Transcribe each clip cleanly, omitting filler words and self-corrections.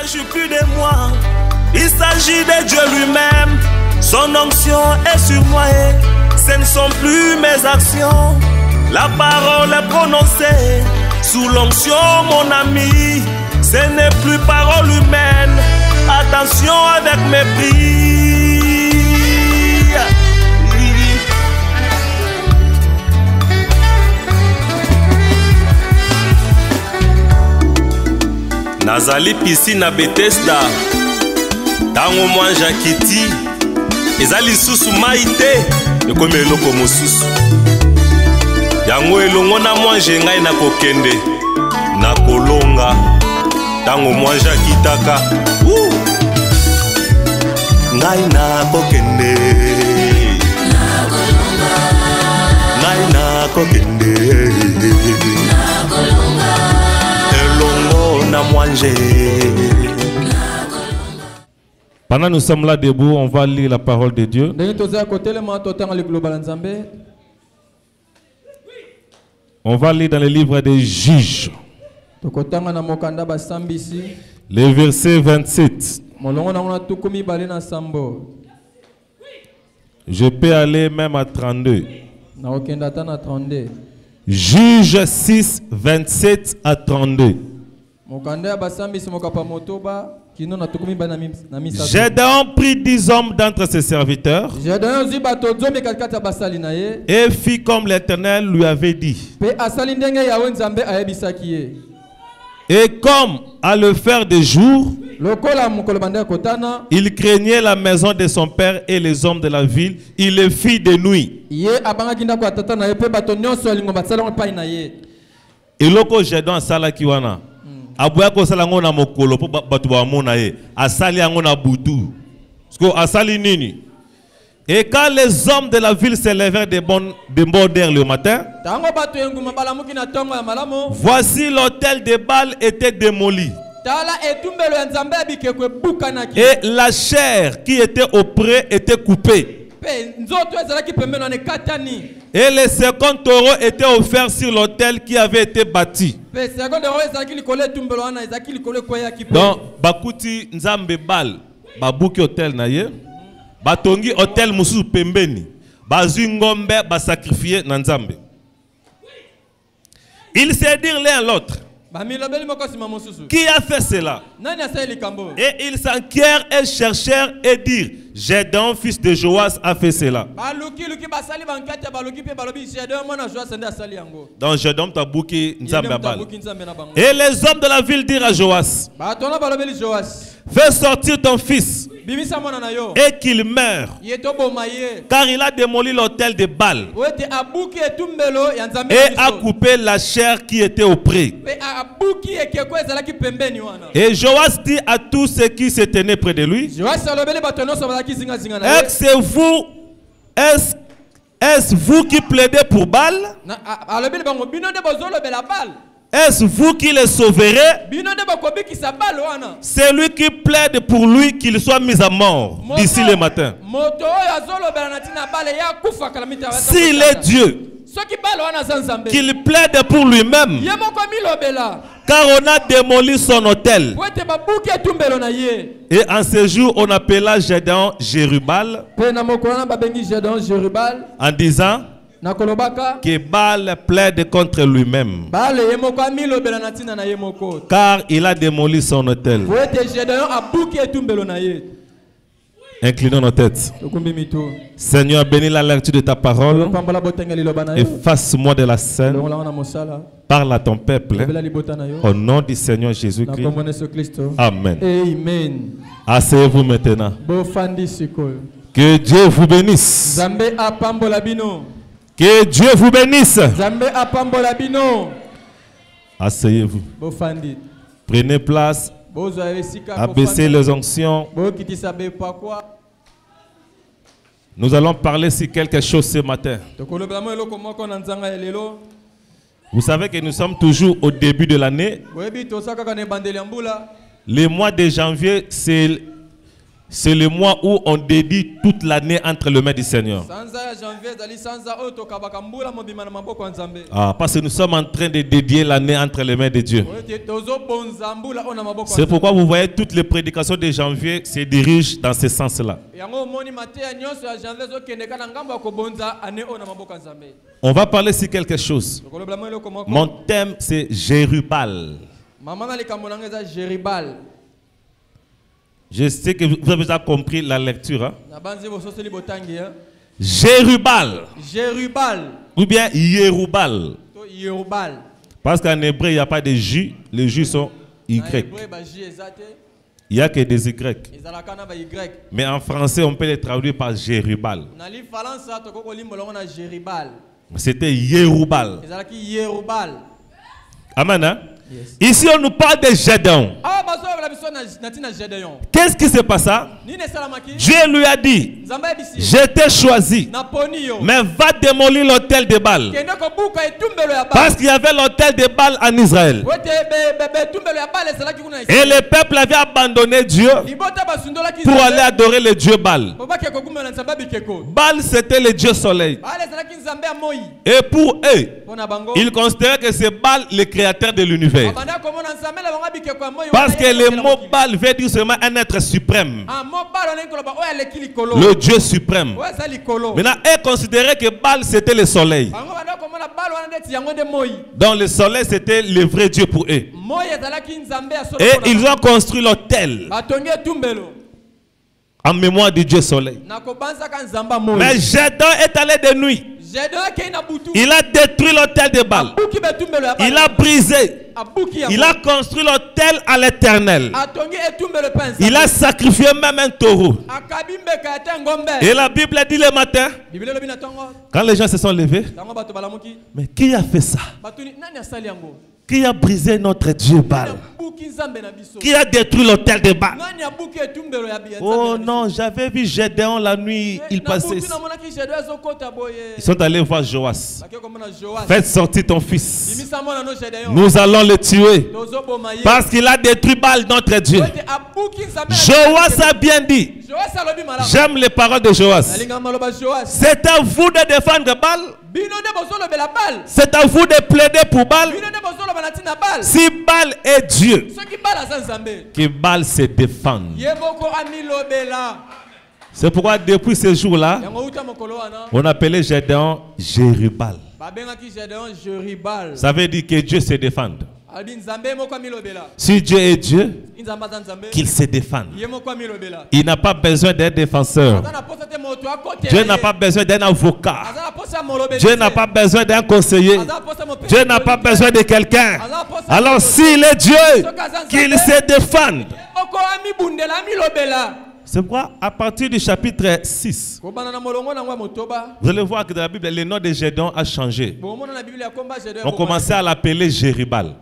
s'agit plus de moi, il s'agit de Dieu lui-même. Son onction est sur moi et ce ne sont plus mes actions. La parole est prononcée sous l'onction, mon ami. Ce n'est plus parole humaine. Attention avec mépris. Nazali piscine à Bethesda. Tango mwanja kiti. Ezali susu maite. Ekome eloko mosusu. Yango elongo na mwanje ngai na kokende. Na kolonga. Tango mwanja kitaka. Ngai na kokende. Na kolonga. Ngai na kokende. Na kolonga. Pendant que nous sommes là debout, on va lire la parole de Dieu. On va lire dans le livre des Juges. Le verset 27. Je peux aller même à 32. Juge 6, 27 à 32. Gédéon prit 10 hommes d'entre ses serviteurs et fit comme l'Éternel lui avait dit. Et comme à le faire de jour, il craignait la maison de son père et les hommes de la ville. Il les fit de nuit. Et loko Gédéon sala kiwana. Abuya ko sala ngona mokolo po batu ba mona ye. Asali ngona butu. Parce que asali nini. Et quand les hommes de la ville se levèrent de bon d'air le matin, voici l'autel de Baal était démoli. Et la chair qui était auprès était coupée. Et les 50 taureaux étaient offerts sur l'autel qui avait été bâti. Donc, Bakuti Nzambe Baal, Babuki hôtel naye, Batongi hôtel musu pembeni, Bazu ngombe ba sacrifier na Nzambe. Ils se dirent l'un à l'autre. Qui a fait cela? Et ils s'enquièrent et cherchèrent et dirent, Gédéon, fils de Joas, a fait cela. Donc Gédéon t'a bouqué Nzambe Baal. Et les hommes de la ville dirent à Joas, fais sortir ton fils et qu'il meure, car il a démoli l'autel de Baal et a coupé la chair qui était auprès. Et Joas dit à tous ceux qui se tenaient près de lui, est-ce vous qui plaidez pour Baal? Est-ce vous qui le sauverez? C'est lui qui plaide pour lui qu'il soit mis à mort d'ici le matin. S'il est Dieu, qu'il plaide pour lui-même, car on a démoli son autel. Et en ce jour, on appela Gédéon Jérubal, en disant que Baal plaide contre lui-même, car il a démoli son autel. Inclinons nos têtes. Seigneur, bénis la lecture de ta parole. Efface-moi de la scène. Parle à ton peuple. Au nom du Seigneur Jésus-Christ. Amen. Asseyez-vous maintenant. Que Dieu vous bénisse. Que Dieu vous bénisse. Asseyez-vous. Prenez place. Abaissez les onctions. Nous allons parler sur quelque chose ce matin. Vous savez que nous sommes toujours au début de l'année. Le mois de janvier, c'est C'est le mois où on dédie toute l'année entre les mains du Seigneur. Parce que nous sommes en train de dédier l'année entre les mains de Dieu. C'est pourquoi vous voyez toutes les prédications de janvier se dirigent dans ce sens-là. On va parler sur quelque chose. Mon thème c'est Jérubal. Je sais que vous avez déjà compris la lecture. Hein? Jérubal. Ou bien Yerubal. Parce qu'en hébreu, il n'y a pas de J. Les J sont Y. Il n'y a que des Y. Mais en français, on peut les traduire par Jérubal. C'était Yerubal. Amen. Hein? Yes. Ici, on nous parle de Gédéon. Qu'est-ce qui se passa? Dieu lui a dit, je t'ai choisi, mais va démolir l'autel de Baal. Parce qu'il y avait l'autel de Baal en Israël. Et le peuple avait abandonné Dieu pour aller adorer le Dieu Baal. Baal, c'était le Dieu soleil. Et pour eux, ils considéraient que c'est Baal le créateur de l'univers. Parce que le mot Baal veut dire seulement un être suprême. Le Dieu suprême. Maintenant, ils considéraient que Baal c'était le soleil. Donc le soleil c'était le vrai Dieu pour eux. Et ils ont construit l'autel en mémoire du Dieu soleil. Mais Gédéon est allé de nuit. Il a détruit l'autel de Baal. Il a brisé. Il a construit l'autel à l'Éternel. Il a sacrifié même un taureau. Et la Bible dit le matin, quand les gens se sont levés, mais qui a fait ça? Qui a brisé notre Dieu Baal? Qui a détruit l'autel de Baal? Oh non, j'avais vu Gédéon la nuit, il passait. Ils sont allés voir Joas. Faites sortir ton fils. Nous allons le tuer. Parce qu'il a détruit Baal, notre Dieu. Joas a bien dit. J'aime les paroles de Joas. C'est à vous de défendre Baal. C'est à vous de plaider pour Baal. Si Baal est Dieu, que Baal se défende. C'est pourquoi depuis ce jour-là, on appelait Gédéon Jérubal. Ça veut dire que Dieu se défende. Si Dieu est Dieu, qu'il se défende. Il n'a pas besoin d'un défenseur. Dieu n'a pas besoin d'un avocat. Dieu n'a pas besoin d'un conseiller. Dieu n'a pas besoin de quelqu'un. Alors s'il est Dieu, qu'il se défende. C'est pourquoi à partir du chapitre 6, vous allez voir que dans la Bible, le nom de Gédéon a changé. On commençait à l'appeler Jérubal.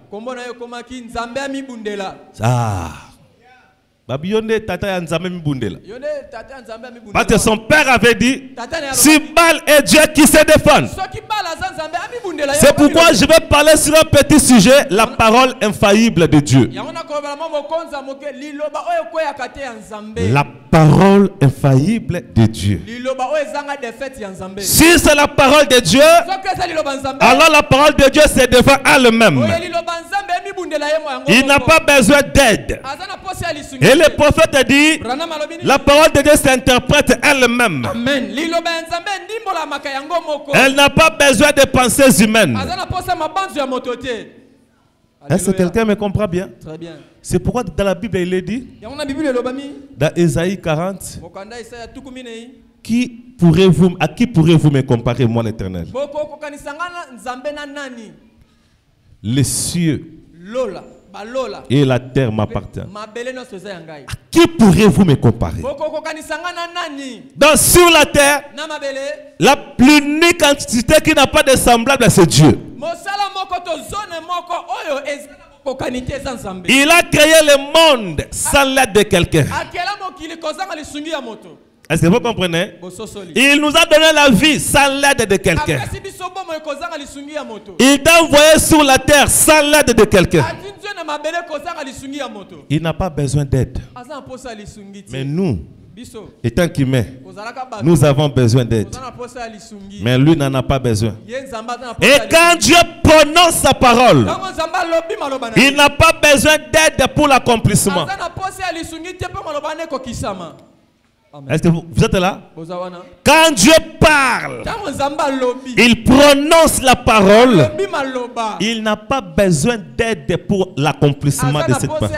Ah. Parce que son père avait dit, si Baal est Dieu, qui se défend. C'est pourquoi je vais parler sur un petit sujet, la parole infaillible de Dieu. La parole infaillible de Dieu. Si c'est la parole de Dieu, alors la parole de Dieu se défend elle-même. Il n'a pas besoin d'aide. Et le prophète dit, la parole de Dieu s'interprète elle-même. Elle n'a pas besoin de pensées humaines. Est-ce que quelqu'un me comprend bien? Très bien. C'est pourquoi dans la Bible il est dit, dans Ésaïe 40, à qui pourrez-vous me comparer, moi l'Éternel? Les cieux et la terre m'appartiennent. À qui pourrez-vous me comparer? Donc sur la terre, la plus unique entité qui n'a pas de semblable, c'est Dieu. Il a créé le monde sans l'aide de quelqu'un. Est-ce que vous comprenez? Il nous a donné la vie sans l'aide de quelqu'un. Il t'a envoyé sur la terre sans l'aide de quelqu'un. Il n'a pas besoin d'aide. Mais nous, étant qu'humains, nous avons besoin d'aide. Mais lui n'en a pas besoin. Et quand Dieu prononce sa parole, il n'a pas besoin d'aide pour l'accomplissement. Est-ce que vous êtes là? Quand Dieu parle, il prononce la parole, il n'a pas besoin d'aide pour l'accomplissement de cette parole.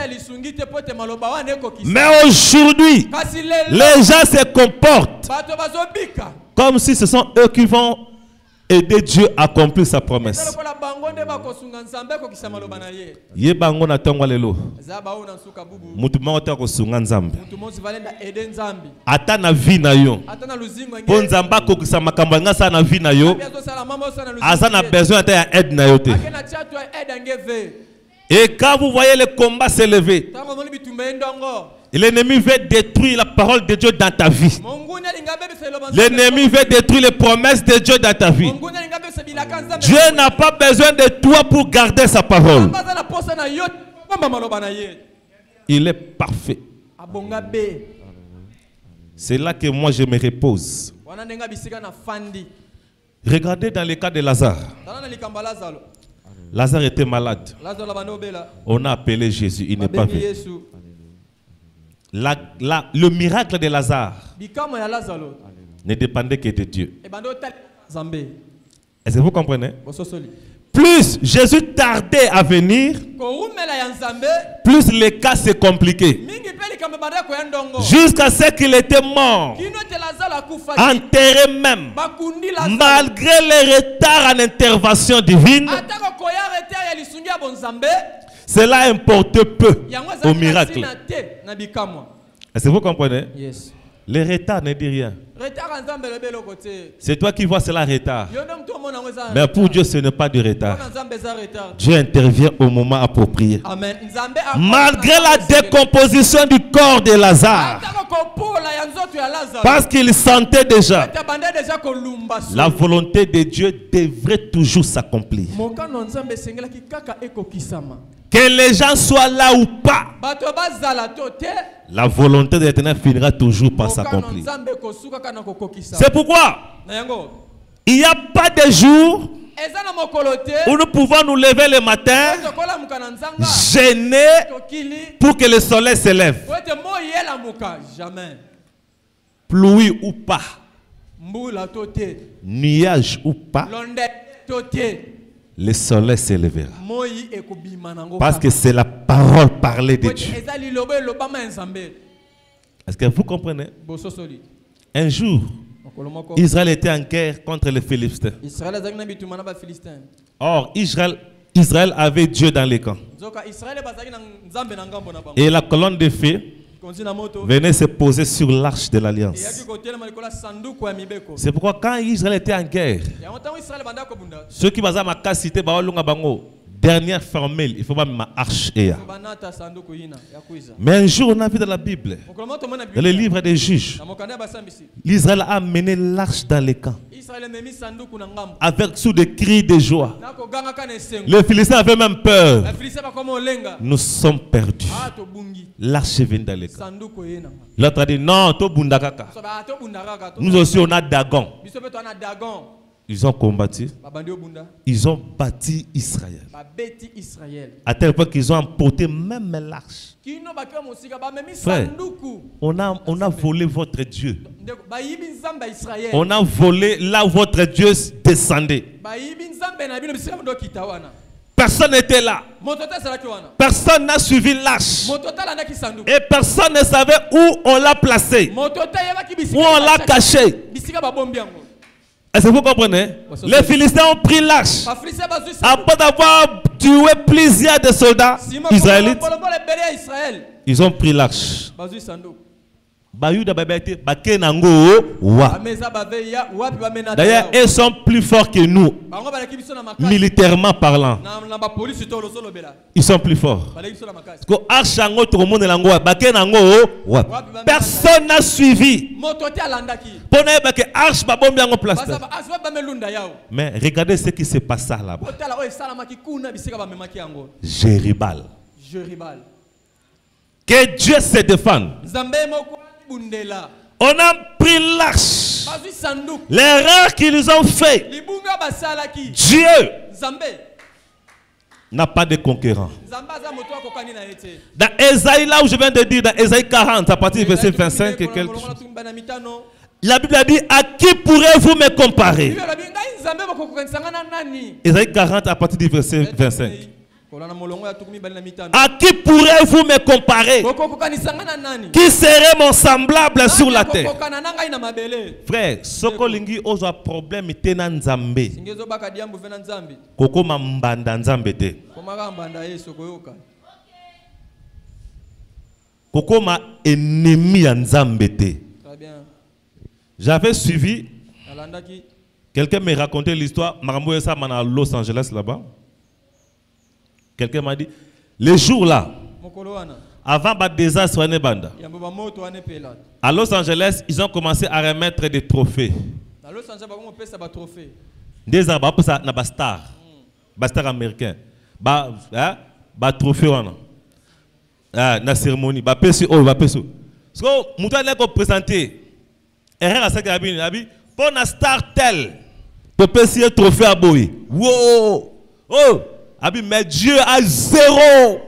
Mais aujourd'hui, les gens se comportent comme si ce sont eux qui vont aider Dieu à accomplir sa promesse. Yebango na tongwa lelo. Mutu moko ko sunga nzambe. Ata na vie na yo. Po nzamba ko kisa makambo ngasa na vie na yo. Asa na besoin ta aide na yo te. Et quand vous voyez le combat s'élever, l'ennemi veut détruire la parole de Dieu dans ta vie. L'ennemi veut détruire les promesses de Dieu dans ta vie. Dieu n'a pas besoin de toi pour garder sa parole. Il est parfait. C'est là que moi je me repose. Regardez dans le cas de Lazare. Lazare était malade. On a appelé Jésus, il n'est pas venu. Le miracle de Lazare ne dépendait que de Dieu. Est-ce que vous comprenez? Plus Jésus tardait à venir, plus les cas se compliquaient. Jusqu'à ce qu'il était mort, enterré même, malgré les retards en intervention divine. Cela importe peu au miracle. Est-ce que vous comprenez? Yes. Le retard ne dit rien. C'est toi qui vois cela retard. Mais pour Dieu, ce n'est pas du retard. Dieu intervient au moment approprié. Amen. Malgré la décomposition du corps de Lazare, parce qu'il sentait déjà, la volonté de Dieu devrait toujours s'accomplir. Que les gens soient là ou pas, la volonté de l'Éternel finira toujours par s'accomplir. C'est pourquoi il n'y a pas de jour où nous pouvons nous lever le matin, gêner pour que le soleil se lève. Pluie ou pas, nuage ou pas, le soleil se lèvera. Parce que c'est la parole parlée de Dieu. Est-ce que vous comprenez? Un jour, Israël était en guerre contre les Philistins. Or, Israël avait Dieu dans les camps. Et la colonne de feu venait se poser sur l'arche de l'alliance. C'est pourquoi quand Israël était en guerre, ceux qui basaient ma cité, dernière formule, il faut pas ma arche. Mais un jour, on a vu dans la Bible, dans le livre des Juges, l'Israël a amené l'arche dans les camps, avec sous des cris de joie. Les Philistins avaient même peur. Nous sommes perdus. L'arche vient dans les camps. L'autre a dit non, nous aussi on a Dagon. Ils ont combattu. Ils ont bâti Israël. À tel point qu'ils ont emporté même l'arche. Frère, on a volé votre Dieu. On a volé là où votre Dieu descendait. Personne n'était là. Personne n'a suivi l'arche. Et personne ne savait où on l'a placé. Où on l'a caché. Est-ce que vous comprenez? Les Philistins ont pris l'arche. Après avoir tué plusieurs de soldats israélites, ils ont pris l'arche. D'ailleurs, ils sont plus forts que nous. Militairement parlant. Ils sont plus forts. Personne n'a suivi. Mais regardez ce qui se passe là-bas. Jéribal. Que Dieu se défende. On a pris l'arche. L'erreur qu'ils nous ont fait. Dieu n'a pas de concurrent. Dans Ésaïe, là où je viens de dire, dans Ésaïe 40, à partir du verset 25 et quelque chose, la Bible a dit, à qui pourrez-vous me comparer? Ésaïe 40 à partir du verset 25. À qui pourrez-vous me comparer? Qui serait mon semblable sur la terre? Frère, Sokolingi ozo problème tena nzambe. Koko mambanda nzambe te. Koko ma ennemi ya nzambe te. J'avais suivi. Quelqu'un me racontait l'histoire. Marambo ça à Los Angeles là-bas. Quelqu'un m'a dit, les jours là, avant le désastre, à Los Angeles, ils ont commencé à remettre des trophées. Des star américain, trophée na cérémonie, so mutane ko présenter erreur à ça que pour na star tel, pour payer trophée à boy. Wow, oh. Mais Dieu a zéro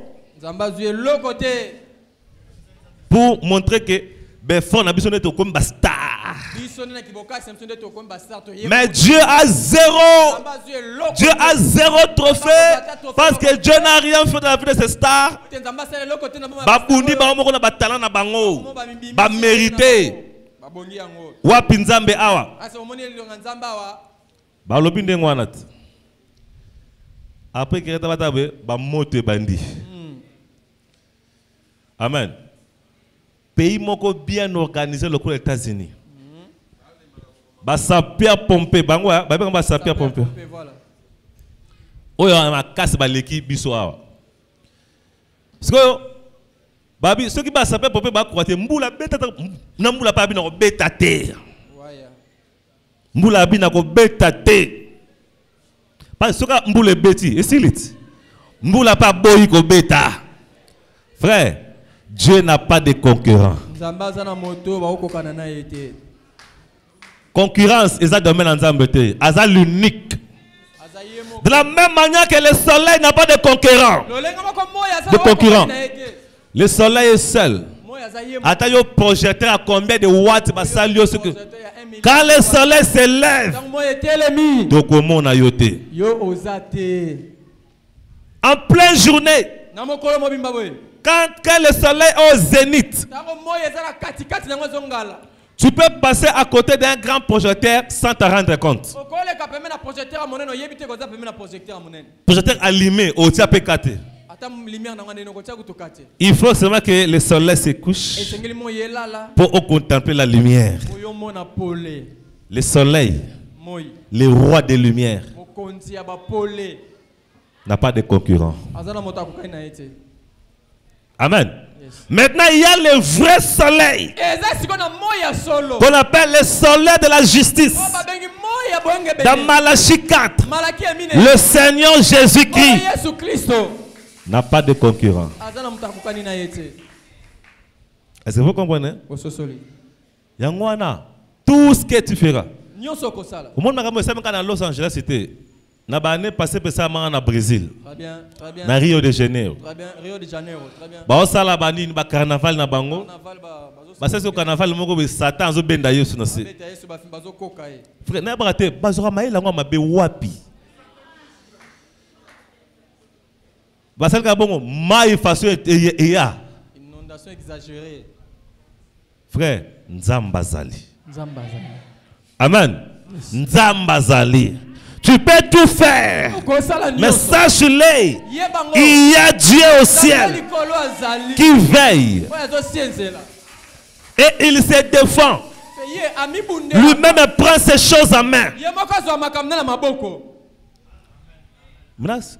pour montrer que mais Dieu a zéro. Dieu a zéro trophée parce que Dieu n'a rien fait dans la vie de ces stars. Babundi ba talent na bango ba mérité wa pinzambe awa ba lobi ndengo wanat. Après que tu bandi. Amen. Pays moko bien organisé le coup des États-Unis. Sapia pompe bangwa, ba sapia pompe. Oyo ma casse ba l'équipe biso awa. Parce que babi ceux qui ba sapia pompe ba croate mbula beta na mbula pa bi na ko beta te. Mbula bi na ko beta te. Parce que mboule beti, et s'il est, mboula pas boy ko beta. Frère, Dieu n'a pas de concurrent. Concurrence, ils ont domaine en zambete, ils ont l'unique. De la même manière que le soleil n'a pas de concurrent. Le soleil est seul. Attends, le projecteur à combien de watts? Quand le soleil se lève, en pleine journée, quand le soleil est au zénith, tu peux passer à côté d'un grand projecteur sans te rendre compte. Projecteur allumé au TAP4. Il faut seulement que le soleil se couche pour contempler la lumière. Le soleil, le roi des lumières, n'a pas de concurrent. Amen. Maintenant, il y a le vrai soleil qu'on appelle le soleil de la justice. Dans Malachie 4, le Seigneur Jésus-Christ n'a pas de concurrent. Est-ce que vous comprenez? Tout ce que tu feras. Au monde à Los Angeles, c'était l'année passée au Brésil, dans Rio de Janeiro. Rio de Janeiro, très bien. Bah ça là bani ba carnaval na bango. Bah c'est ce carnaval moko Satan zo benda yesu na se. Frère na braté bazora mai la ngoma be wapi. Bah c'est le bon mai façon et ya. Inondation exagérée. Frère Nzambazali. Amen. Nzambazali. Tu peux tout faire. Mais sache-le, il y a Dieu au ciel qui veille. Et il se défend. Lui-même prend ces choses en main.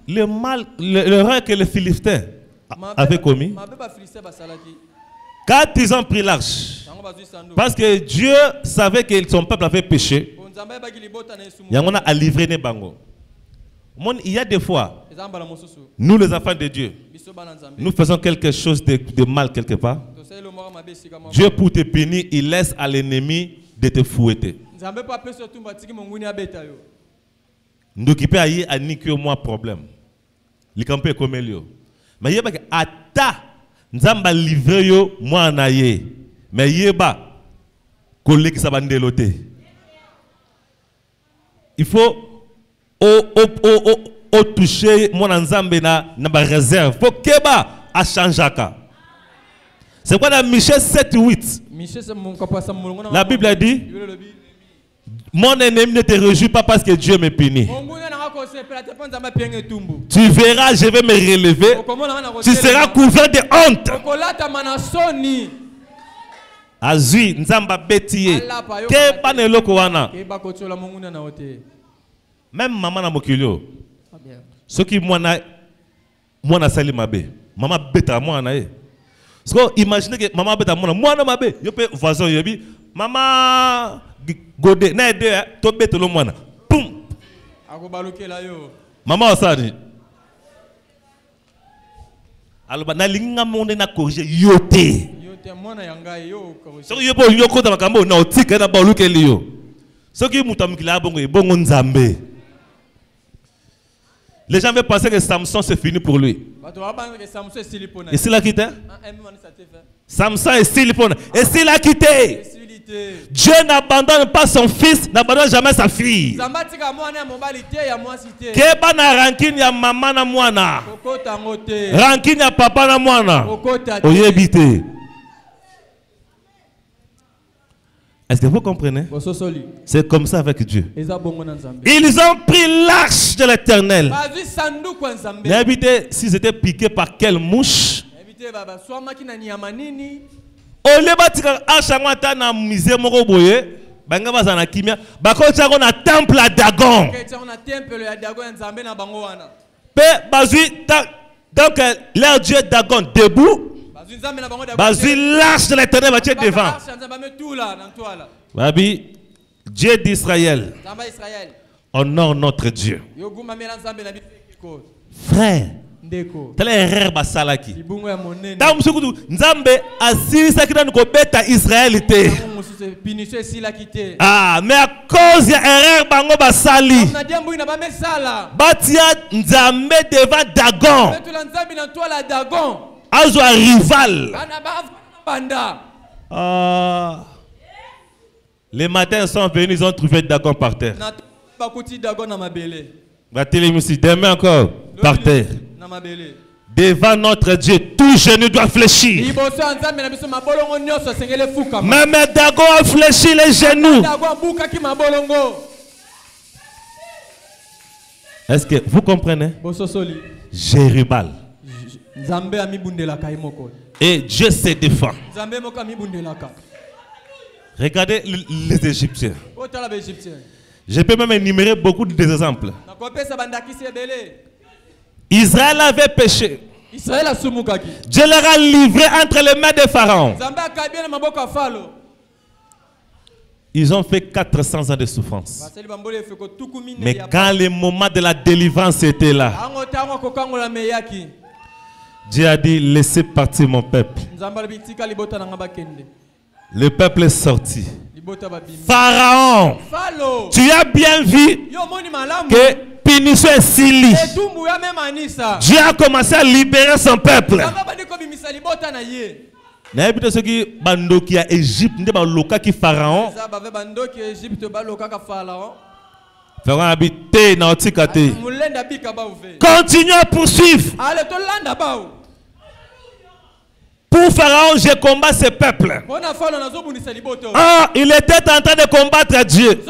Le mal, l'erreur que les Philistins avaient commis, quand ils ont pris l'arche, parce que Dieu savait que son peuple avait péché, il a livré les bangos. Il y a des fois, nous les enfants de Dieu, nous faisons quelque chose de mal quelque part. Dieu pour te punir, il laisse à l'ennemi de te fouetter. Nous qui peut aller à niquer moi problème. Les campés comme lui. Mais il y a que ata nzamba livré yo moi na ye. Mais yeba collègue ça va déloter. Il faut au toucher mon nzambe na ba réserve. Faut keba a changeaka. C'est quoi dans Michée 7:8? La Bible a dit mon ennemi ne te réjouit pas parce que Dieu me punit. Tu verras, je vais me relever. Tu seras couvert de honte. Azui, nzamba betiye. Ke paneloko wana. Même maman na mokilio. Ce qui moi na sali mabe. Maman beta moi na e. Parce que imaginez que maman beta moi na mabe. Yo pe voisin yobi. Maman Godé, na de to beto lo mwana. Boum. Maman osani. Alors na linga monde na corriger yote. Yote mwana yanga yo corriger. So yobo nyoko ta makambo na otika na baluke liyo. So ki mutamikila bongo nzambe. Les gens veulent penser que Samson c'est fini pour lui. Et s'il a quitté? Samson est s'il et s'il a quitté? Dieu n'abandonne pas son fils, n'abandonne jamais sa fille. Keba na rancune ya maman na mwana. Rancune ya papa na mwana. Oyebite. Est-ce que vous comprenez? C'est comme ça avec Dieu. Ils ont pris l'arche de l'Éternel. S'ils étaient piqués par quelle mouche? Au lieu de na musée moko boye, banga bazana kimia, bakota na temple à Dagon. Donc leur Dieu Dagon debout. Bazui l'arche de l'Éternel va être devant. Babi, Dieu d'Israël, honore notre Dieu. Frère, telle erreur basalaki. Dans musukutu nzambe asirisa kita nukobeta Israélité. Ah, mais à cause ya erreur bango basali. Batia nzambe devant Dagon. Azo rival. Ah. Les matins sont venus, ils ont trouvé Dagon par terre. Demain encore par terre. Devant notre Dieu, tout genou doit fléchir. Même Dagon a fléchi les genoux. Est-ce que vous comprenez? Jérubal. Et Dieu se défend. Regardez les Égyptiens. Je peux même énumérer beaucoup d'exemples. Israël avait péché. Dieu leur a livré entre les mains de Pharaon. Ils ont fait 400 ans de souffrance. Mais quand le moment de la délivrance était là, Dieu a dit, laissez partir mon peuple. Le peuple est sorti. Pharaon, tu as bien vu que punition est Sili. Dieu a commencé à libérer son peuple. Pharaon habité dans Tikate. Continue à poursuivre. Pour Pharaon, je combats ce peuple. Ah, il était en train de combattre Dieu.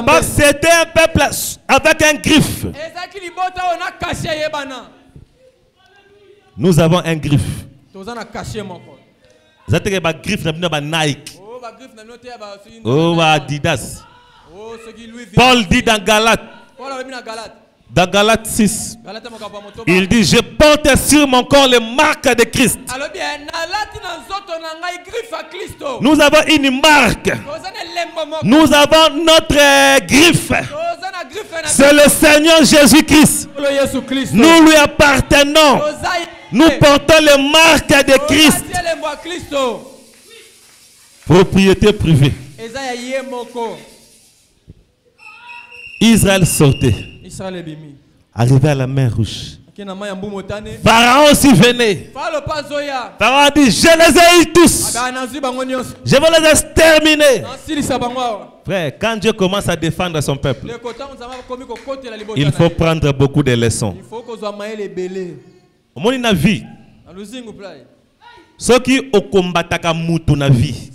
Parce que c'était un peuple avec un griffe. Nous avons un griffe. Zateke ba griffe na bino ba Nike. Oh ba Adidas. Paul dit dans Galates. Dans Galates 6, il dit, je porte sur mon corps les marques de Christ. Nous avons une marque. Nous avons notre griffe. C'est le Seigneur Jésus-Christ. Nous lui appartenons. Nous portons les marques de Christ. Propriété privée. Israël sortait. Arrivé à la mer Rouge. Pharaon aussi venait. Pharaon a dit, je les ai eu tous. Je vais les exterminer. Frère, quand Dieu commence à défendre son peuple, il faut prendre beaucoup de leçons. Au monde na vie, ceux qui ont combattu mutu na vie,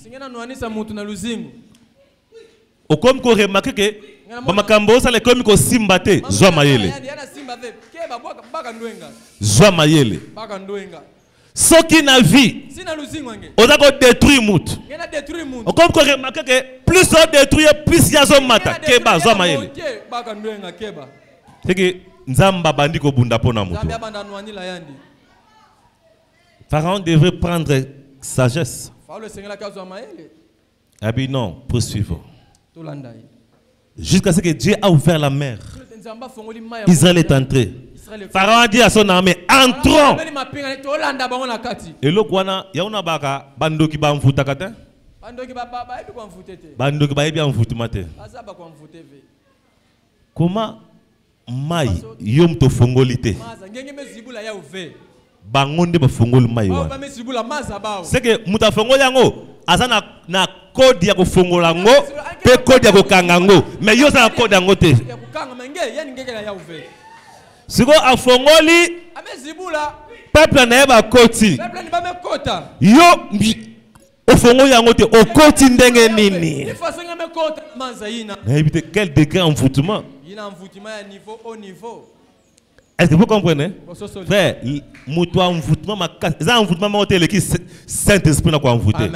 au comme qu'on remarque que bamakambo ça les comme qu'on simbate zwa mayele ceux qui na vie on a détruit mutu au comme qu'on remarque que plus on détruit plus y a son mata keba zwa mayele c'est que nzamba bandi ko bunda pona mutu. Pharaon devrait prendre sagesse. Ah bien non, poursuivons. Jusqu'à ce que Dieu a ouvert la mer. Israël est entré. Pharaon a dit à son armée, entrons. Et le Kwana, il y a une baka, bando qui va en foutre à bando qui va bien en foutre matin. Comment mai yom to fongolité? Bangonde ba fongol mai wa. C'est que muta fongol yango azana na code ya ko fongola ngo pe code ya ko kanga ngo mais yo za code yango te. Siko a fongoli peuple na ba koti. Yo o fongol yango te o koti ndenge nini? Mais évitez quel degré envoûtement? Il y a un envoûtement à niveau haut niveau. Est-ce que vous comprenez? Frère, moutou envoûtement ma casse. Ça envoûtement ma hôtel qui Saint-Esprit n'a quoi envoûté.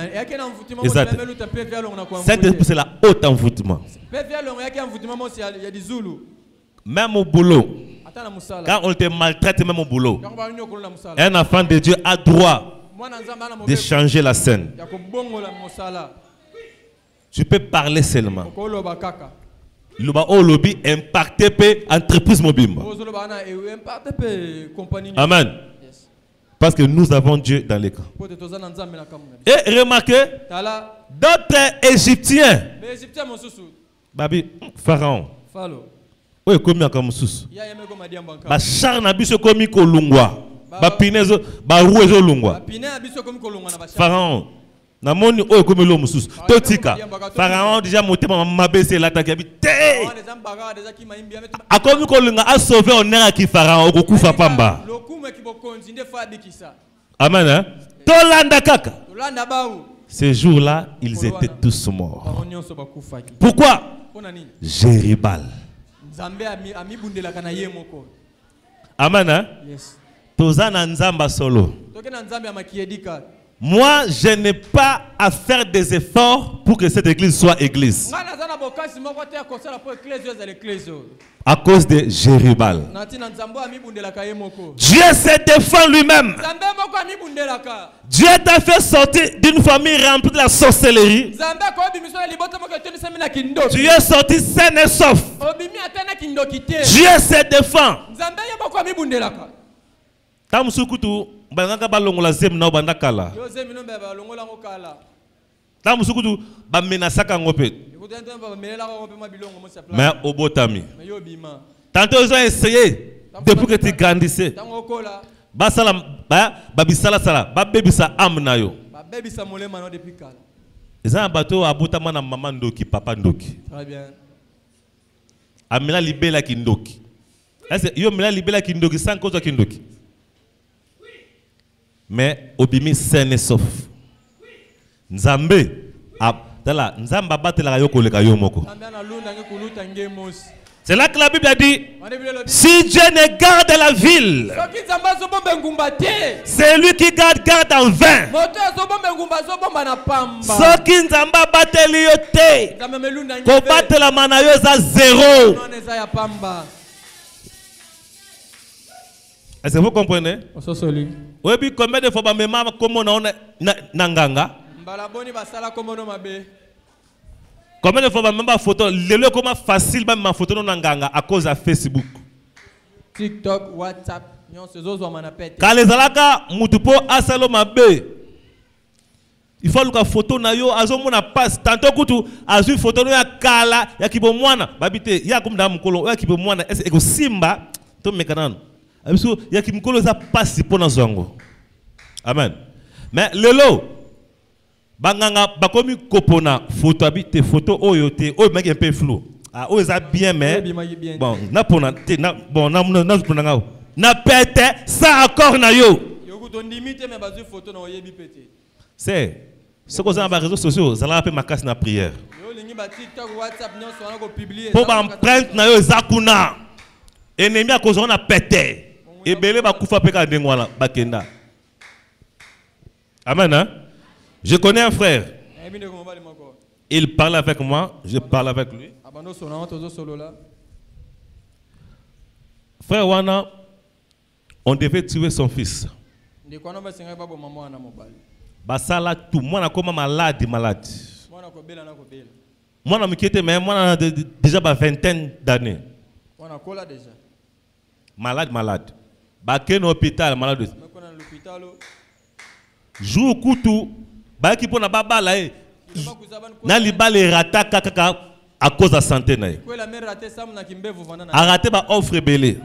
Exact. Saint-Esprit c'est la haute envoûtement. Même au boulot. Quand on te maltraite même au boulot. Un enfant de Dieu a droit de changer la scène. Tu peux parler seulement. Luba o lobby impacté pe entreprise mobile. Amen. Parce que nous avons Dieu dans les camps. Et remarquez, d'autres Égyptiens. Babi, Pharaon. Oui, comme il comme sous. Ba charna biso komi ko lungwa. Ba pinezo, ba rouezo lungwa. Pharaon. Na moni oyo comme l'homme sous totika Pharaon déjà monté ma baissé l'attaque habité a comme ko lunga a sauvé honneur qui Pharaon ko kufa pamba. Amen hein. Tolanda kaka. Ces jours-là, ils étaient tous morts. Pourquoi? Jéribal. Amen hein. Tozana nzamba solo. Moi, je n'ai pas à faire des efforts pour que cette église soit église. À cause de Jéribal. Dieu se défend lui-même. Dieu t'a fait sortir d'une famille remplie de la sorcellerie. Tu es sorti sain et sauf. Dieu se défend. Banganga balongola zem na banda kala. Tamu sukutu ba menasaka ngope. Mais au botami. Tantôt ils ont essayé depuis que tu grandissais. Ba salam ba bisala sala ba bebisa amna yo. Ba bebisa molema no depuis kala. Ils ont bateau abuta mana maman ndoki papa ndoki. Très bien. Amela libela kindoki. Est-ce yo mela libela kindoki sans cause kindoki. Mais obimi sain et sauf. Nzambe Nzamba batela yo koleka yo moko. C'est là que la Bible a dit, si Dieu ne garde la ville, c'est lui qui garde en vain. Ce qui nzamba bateli yo te, ko batela manayo za zéro. Est-ce que vous comprenez? Oui, puis combien de fois ma maman comme on a nanganga? Combien de fois ma maman photo, le comment facile ma photo nanganga à cause de Facebook. TikTok, WhatsApp, quand les alaka mutupo asalo mabe. Il faut que photo na yo azo mona passe tantôt kutu azu photo no ya kala ya kibo mwana babite ya kumda mukolo ya kibo mwana eko simba to mekanano. Abiso ya kimukolo za passe pona zongo. Amen. Mais lelo banganga bakomi kopona photo habite photo oyote o mec un peu flou. Ah o za bien mais bon na pona na bon na pona ngao. Na pete ça accord na yo. C'est ce que vous avez réseaux sociaux, vous allez appeler ma casse na prière. Pour m'emprunter na yo zakuna. Ennemi à cause on a pété. Et belé ba kufa peka ndengwana bakenda. Amen hein? Je connais un frère. Il parle avec moi, je parle avec lui. Frère Wana, on devait tuer son fils. Basala tout, moi na comme malade. Moi na m'inquiète mais moi na déjà ba vingtaine d'années. Malade. Baké no hôpital malade. Jour kutu ba ki pona baba la e. Na libale rata kaka à cause de la santé na e. A raté ba offre belé.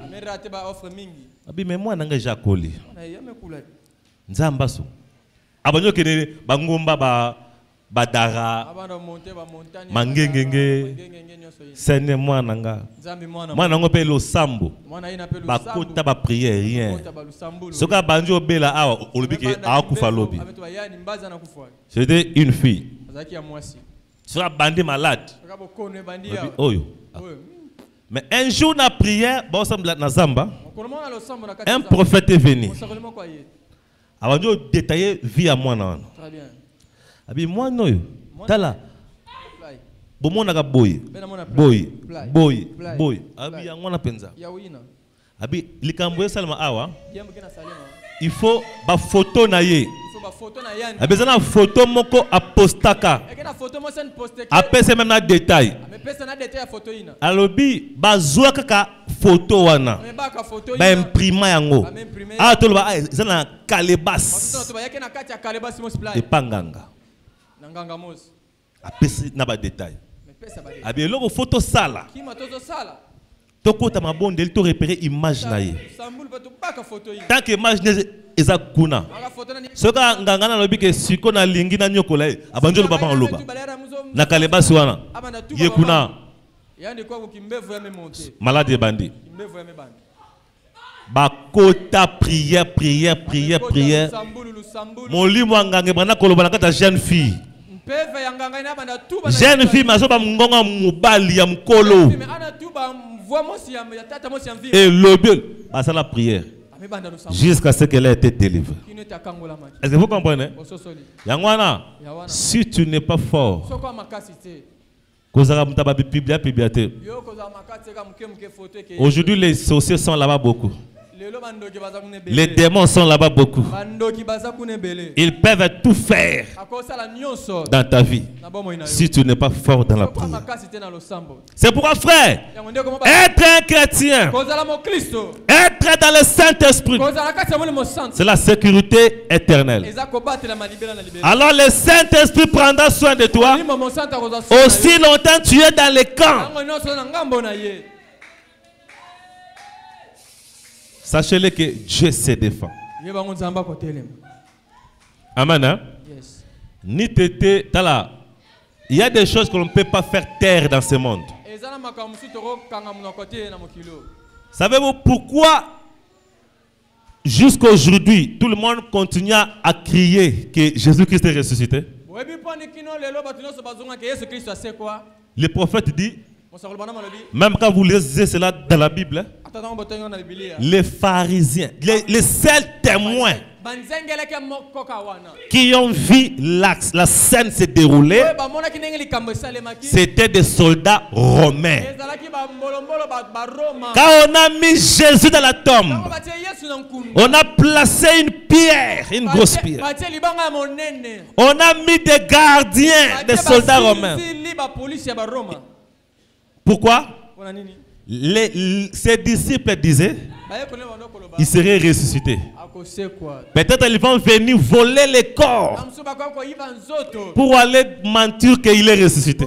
Abi mais moi nanga jakoli. Nzamba so. Abanyo kene bangomba badara mangengenge sene mwana nga mwana ngo pe lo sambo bakota ba prière rien soka banjo bela awa olobike akufa lobi. C'était une fille soka bandi malade oyo. Mais un jour na prière ba ensemble na zamba un prophète est venu. Avant de détailler vie à moi non. Très bien. Abi moi non. Tala. Bon mon naga boy. Abi ya ngwana penza. Abi likambo salama awa. Il faut ba photo na ye. Abi zana photo moko apostaka. Apese même na détail. Alobi bazwa kaka photo wana ba imprima yango a to ba zana kalebas de panganga apesi na ba détail abi loko photo sala tokota mabonde to repérer image na ye tant que image ne eza kuna soka ngangana lobi ke siko na lingi na nyokola e abanjolo baba oloba na kalebas wana ye kuna malade bandi bakota prière molimo angange bana koloba na kata jeune fille maso ba ngonga mobali ya mkolo et lobel à la prière jusqu'à ce qu'elle ait été délivrée. Est-ce que vous comprenez? Yangwana, si tu n'es pas fort, aujourd'hui les sorciers sont là-bas beaucoup. Les démons sont là-bas beaucoup. Ils peuvent tout faire dans ta vie si tu n'es pas fort dans la prière. C'est pourquoi, frère, être un chrétien, être dans le Saint-Esprit, c'est la sécurité éternelle. Alors le Saint-Esprit prendra soin de toi aussi longtemps que tu es dans les camps. Sachez-le que Dieu se défend. Amen. Hein? Yes. Il y a des choses que l'on ne peut pas faire taire dans ce monde. Savez-vous pourquoi jusqu'à aujourd'hui tout le monde continue à crier que Jésus-Christ est ressuscité? Le prophète dit Même quand vous lisez cela dans la Bible, les pharisiens, les seuls témoins qui ont vu la scène se dérouler, c'était des soldats romains. Quand on a mis Jésus dans la tombe, on a placé une pierre, une grosse pierre. On a mis des gardiens, des soldats romains. Pourquoi? Ses disciples disaient il serait ressuscité. Peut-être ils vont venir voler les corps pour aller mentir qu'il est ressuscité.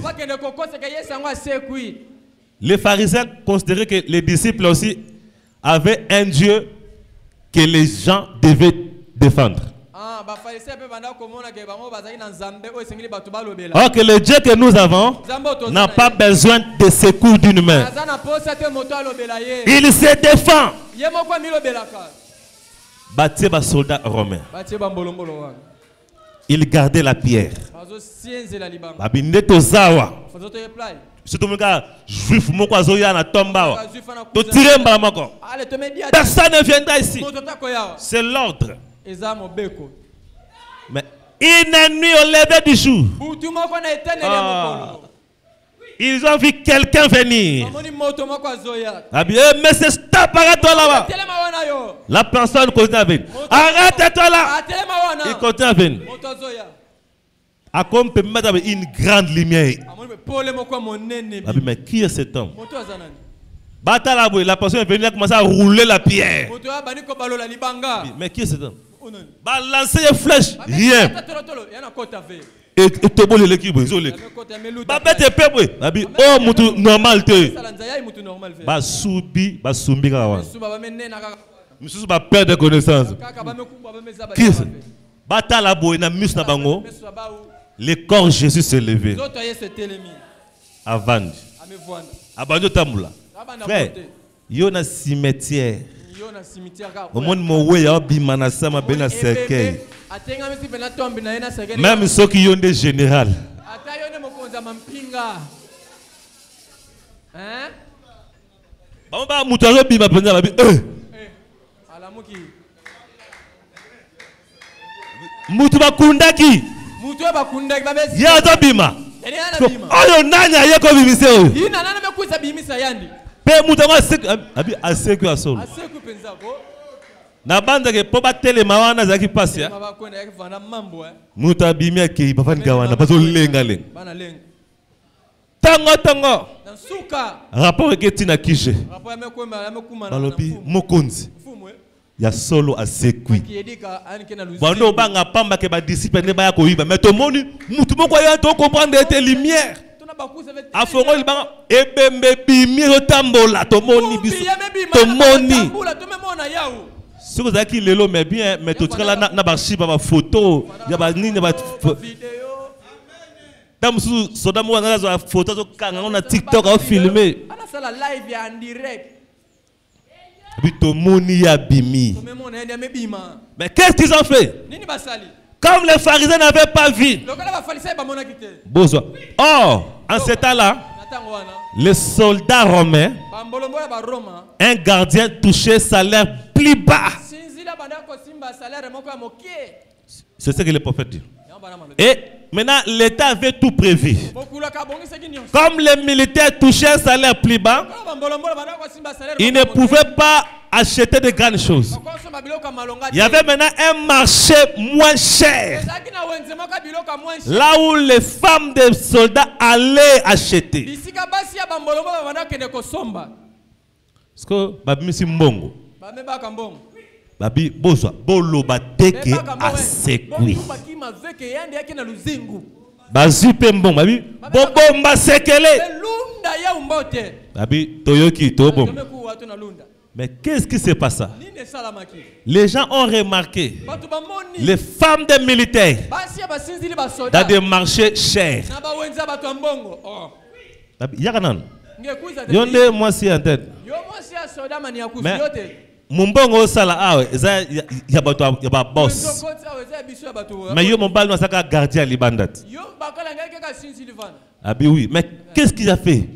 Les pharisiens considéraient que les disciples aussi avaient un Dieu que les gens devaient défendre. Or que le Dieu que nous avons n'a pas besoin de secours d'une main. Il se défend. Bâti par soldat romain. Il gardait la pierre. Personne ne viendra ici. C'est l'ordre. Mais une nuit au lever du jour, ils ont vu quelqu'un venir. Mais c'est stop, arrête-toi là-bas. La personne continue à venir. Arrête-toi là. Il continue à venir. À comme peut mettre une grande lumière. Mais qui est cet homme? La personne est venue à commencer à rouler la pierre. Mais qui est cet homme? Balancer les flèches, rien. Et te boule l'équipe, oh, moutou normal te. Ba soubi, ba soumbi kawa. Monsieur ba perdre connaissance. Qui est? Bata la boue na mus na bango. Le corps Jésus s'est levé. Avant. Abanjo tamula. Frère, yo na cimetière. Au monde moué ya bimana sama bena cercueil. Même ceux qui ont des générales. Bamba mutaro bima penza babi mutu bakundaki. Mutu bakundaki babesi. Ya to bima. Oyo nanya yeko bimise o. Ina nana mekuza bimisa yandi. Pe mutu abi aseku asolo. Aseku penza ko. Na banda ke po batelema wana zaki pasi ya. Mutu abimia ke bafani gawana bazo lenga lenga. Bana lenga. Tango. Rapport ke tina kije. Rapport ya balobi mokonzi. Ya solo asekui. Bando banga pamba ke ba disciple ne ba ya koyiba. Mais to moni mutu moko ya to comprendre ete lumière. Afongo libanga ebembe bimiro tambola to moni biso. To moni. Si vous avez qui lelo mais bien mais tout là na ba chiba ba photo ya ba nini ba vidéo tam su soda mo ngana za photo zo kanga on a TikTok a filmer ana sala live ya en direct bito moni ya bimi. Mais qu'est-ce qu'ils ont fait? Comme les pharisiens n'avaient pas vu. Besoin. Or en ce temps-là les soldats romains, un gardien touchait salaire plus bas. C'est ce que le prophète dit. Et maintenant, l'État avait tout prévu. Comme les militaires touchaient un salaire plus bas, ils ne pouvaient pas acheter de grandes choses. Il y avait maintenant un marché moins cher. Là où les femmes des soldats allaient acheter. Parce que babi si mbongo. Babi bozwa bolo bateke asekui. Bazipe mbongo babi bobomba sekele. Babi toyoki tobom. Mais qu'est-ce qui se passe? Les gens ont remarqué les femmes des militaires dans des marchés chers. Yakanan. Yonde moi si en tête. Mais Mumbongo sala awe eza ya ba boss. Mais yo mon bal no saka gardien libandat. Yo bakala ngeke ka sinsi livana. Abi oui, mais qu'est-ce qu'il a fait?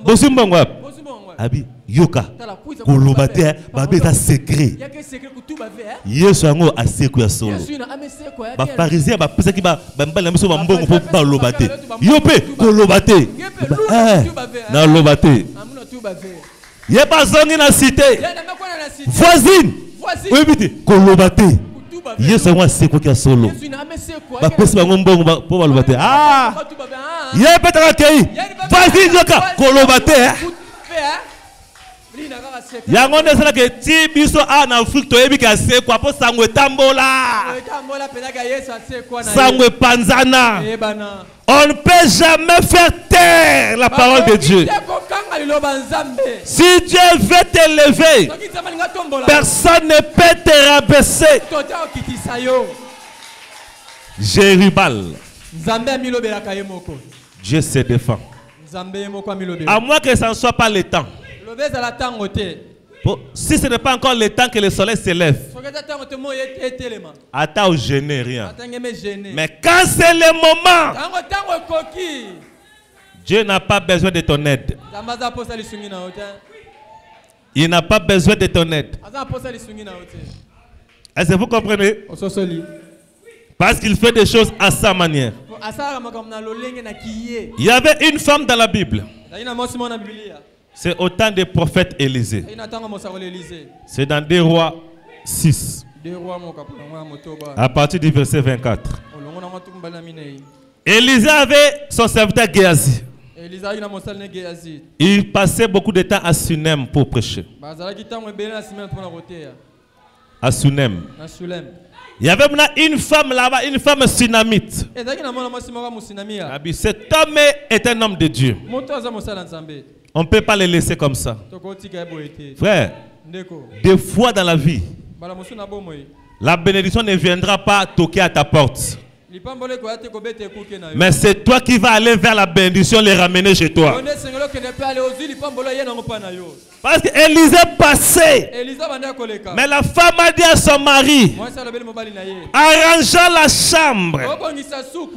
Bosumbongo. Abi yoka. Kolobate babe eza secret. Yesu ango aseku ya solo. Ba pharisien ba pesa ki ba mbala miso ba mbongo po ba lobate. Yo pe kolobate. Na lobate. Y'a pas zongi na cité. Voisine. Oui, vite. Kolobate. Yesu ango aseku ya solo. Ba pesa ba mbongo po ba lobate. Ah. Y'a pas de kei. Voisine yoka kolobate. Yango nesala ke ti biso en Afrique to yebi ka se kwa po sangwe tambola. Sangwe panzana. On ne peut jamais faire taire la parole de Dieu. Si Dieu veut t'élever, personne ne peut te rabaisser. Jérubal. Dieu se défend. À moins que ça ne soit pas le temps. Si ce n'est pas encore le temps que le soleil s'élève, attends, je n'ai rien. Mais quand c'est le moment, Dieu n'a pas besoin de ton aide. Il n'a pas besoin de ton aide. Est-ce que vous comprenez? Parce qu'il fait des choses à sa manière. Il y avait une femme dans la Bible. C'est au temps des prophètes Élisée. C'est dans 2 Rois 6. À partir du verset 24. Élisée avait son serviteur Géasi. Il passait beaucoup de temps à Sunem pour prêcher. À Sunem. Il y avait maintenant une femme là-bas, une femme sunamite. Cet homme est un homme de Dieu. On ne peut pas le laisser comme ça. Frère, des fois dans la vie, la bénédiction ne viendra pas toquer à ta porte. Mais c'est toi qui vas aller vers la bénédiction, les ramener chez toi. Parce qu'Élisée passait. Mais la femme a dit à son mari, arrangeant la chambre,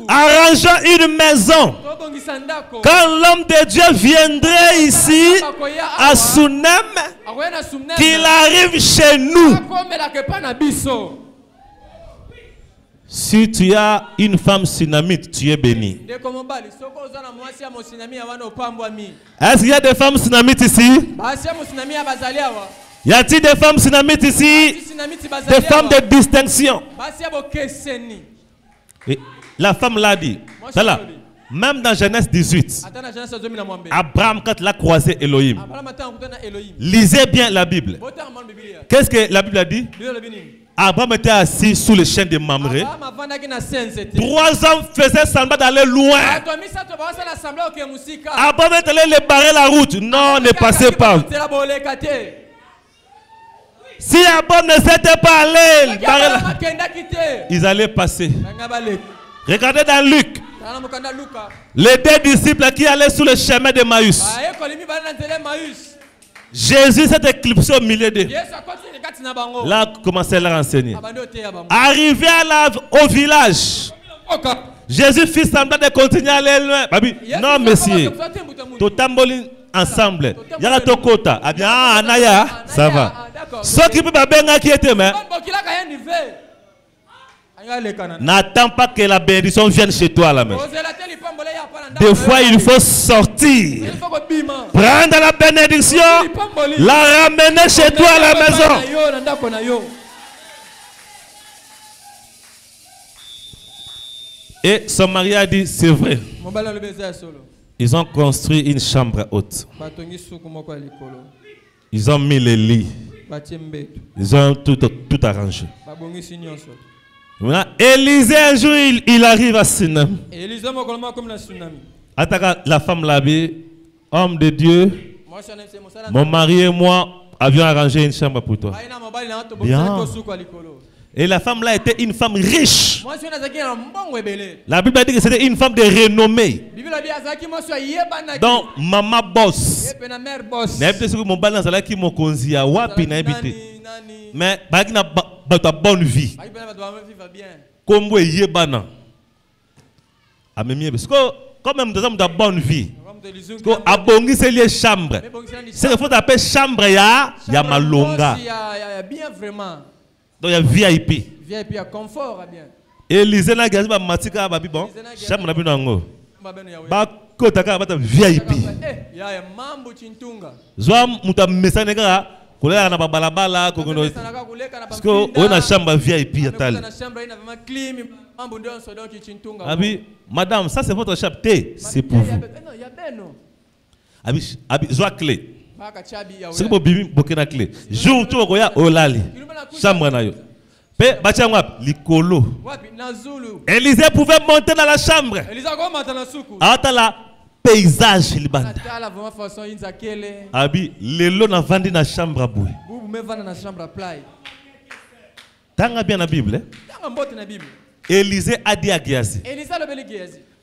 arrangeant une maison, quand l'homme de Dieu viendrait ici à Sunem, qu'il arrive chez nous. Si tu as une femme sunamite, tu es béni. Est-ce qu'il y a des femmes sunamites ici? Y a-t-il des femmes sunamites ici? Des femmes de distinction. Et la femme l'a dit. Là, même dans Genèse 18, Abraham, quand il a croisé Elohim, lisez bien la Bible. Qu'est-ce que la Bible a dit? Abraham était assis sous le chêne de Mamré. 3 hommes faisaient semblant d'aller loin. Abraham est allé les barrer la route. Non, ne passez pas. Si Abraham ne s'était pas allé, ils allaient passer. Regardez dans Luc. Les 2 disciples qui allaient sous le chemin de Maüs. Jésus s'est éclipsé au milieu d'eux. Là, commençait à leur enseigner. Arrivé au village, Jésus fit semblant de continuer à aller loin. Non, monsieur. Totamboli ensemble. Yara tokota. Ah bien, Anaya, ça va. Ce qui peut pas bien qui était, mais n'attends pas que la bénédiction vienne chez toi là même. Des fois il faut sortir, prendre la bénédiction, la ramener chez toi à la maison. Et son mari a dit, c'est vrai. Ils ont construit une chambre haute. Ils ont mis les lits. Ils ont tout arrangé. Élisée, un jour, il arrive à Sunem. La femme là-bas, homme de Dieu, mon mari et moi avions arrangé une chambre pour toi. Bien. Et la femme là était une femme riche. La Bible a dit que c'était une femme de renommée. Donc, maman boss. Mais, il a une bonne vie. Comme vous voyez, quand même, nous avons une bonne vie. Abongi c'est les chambres. C'est qu'il faut appeler chambre, il y a malonga. Donc il y a VIP. VIP, il y a confort, bien. Élysée na gazi ba matika ba bon. Chambre na binango. Ba kota ka ba VIP. Ya mambo chintunga. Zwa muta mesane ka kolela na balabala ko kono. Parce que on a chambre VIP atali. Na chambre ina vraiment clean, mambo ndio sodo chintunga. Abi, madame, ça c'est votre chambre T, c'est pour vous. Non, ya beno. Abi zwa clé. C'est pour bibi bokena clé. Jour tu ko ya olali. Chambre na yo. Pe bacha ngap likolo. Élisée pouvait monter dans la chambre. Atala paysage libanda. Abi lelo na vandi na chambre aboué. Tanga bien la Bible. Élisée a dit à Géasi.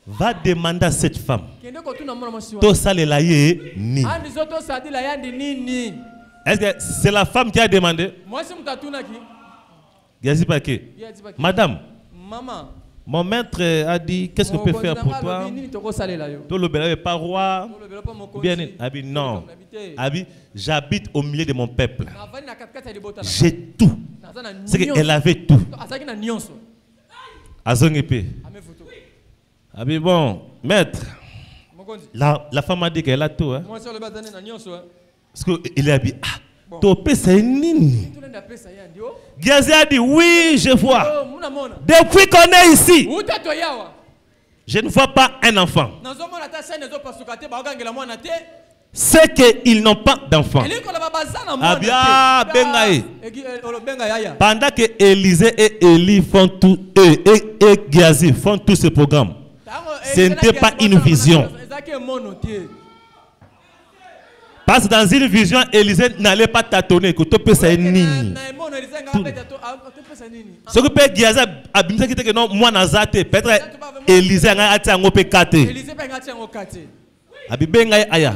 Va demander à cette femme. To salela ye ni. Est-ce que c'est la femme qui a demandé? Géasi Paquet. Madame. Maman. Mon maître a dit qu'est-ce que je peux faire pour toi? Toi le pas roi. Bien. Abi non. Abi j'habite au milieu de mon peuple. J'ai tout. C'est qu'elle avait tout. Azongepe. Abi bon, maître. La femme a dit qu'elle a tout. Hein? Parce qu'il a dit ah, topé c'est nini. Géasi a dit oui, je vois. Depuis qu'on est ici, je ne vois pas un enfant. C'est qu'ils n'ont pas d'enfant. Pendant que Élisée et Élie font tout, et Géasi font tout ce programme, ce n'était pas une vision. Parce que dans une vision, Élisée n'allait pas tâtonner. Que tu peux ça ni. Ce que peut Géasi a dit que non, moi nazate. Peut-être Élisée a été en OP4. Abibenga aya.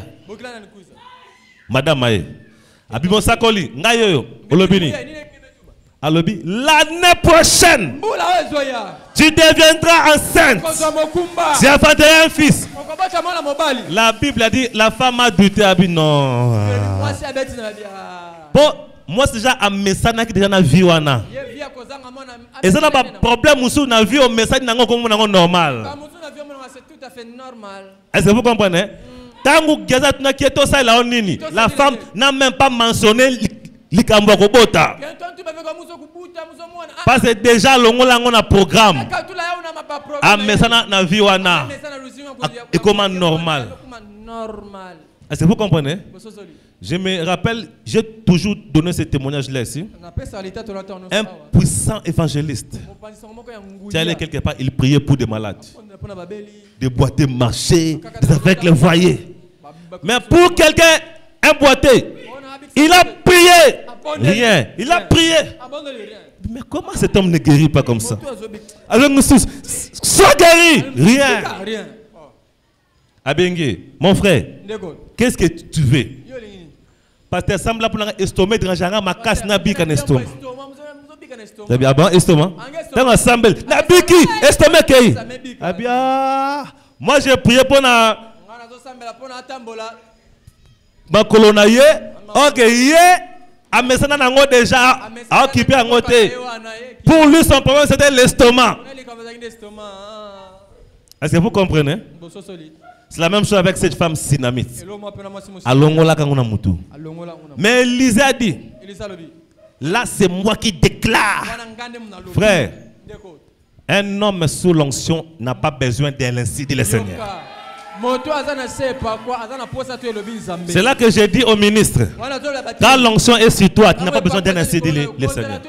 Madame Aye. Abibon Sakoli. Ngayo olobini. Alobi l'année prochaine. Tu deviendras enceinte. Tu enfanteras un fils. La Bible a dit la femme a douté. Abi non. Bon, moi c'est déjà un message qui déjà na vie wana. Et ça n'a pas problème ou na vie au message nango comme normal. C'est tout à fait normal. Est-ce que vous comprenez? Tangu Géasi tuna kieto ça la onini. La femme n'a même pas mentionné likambo kobota. Parce que déjà longola ngona programme. Ah mais ça na vie wana. Et comment normal. Est-ce que vous comprenez? Je me rappelle, j'ai toujours donné ce témoignage-là ici. Un puissant évangéliste. Tu allais quelque part, il priait pour des malades. Des boités marchaient, des aveugles voyaient. Mais pour quelqu'un, un boité, il a prié. Rien. Il a prié. Mais comment cet homme ne guérit pas comme ça? Alors nous tous, sois guéri. Rien. Abengue, mon frère, qu'est-ce que tu veux? Parce que semble pour l'estomac de Rangara, ma casse n'a pas estomac. C'est bien bon, estomac. Dans l'ensemble, n'a biki, estomac qui? Ah bien, moi j'ai prié pour ma colonaye. Ok, à Messana nango déjà occupé à côté. Pour lui son problème c'était l'estomac. Est-ce que vous comprenez? C'est la même chose avec cette femme synamite. Mais Élisée a dit, là c'est moi qui déclare. Frère, un homme sous l'onction n'a pas besoin d'un ainsi dit le Seigneur. C'est là que j'ai dit au ministre, quand l'onction est sur toi, tu n'as pas besoin d'un ainsi dit le Seigneur.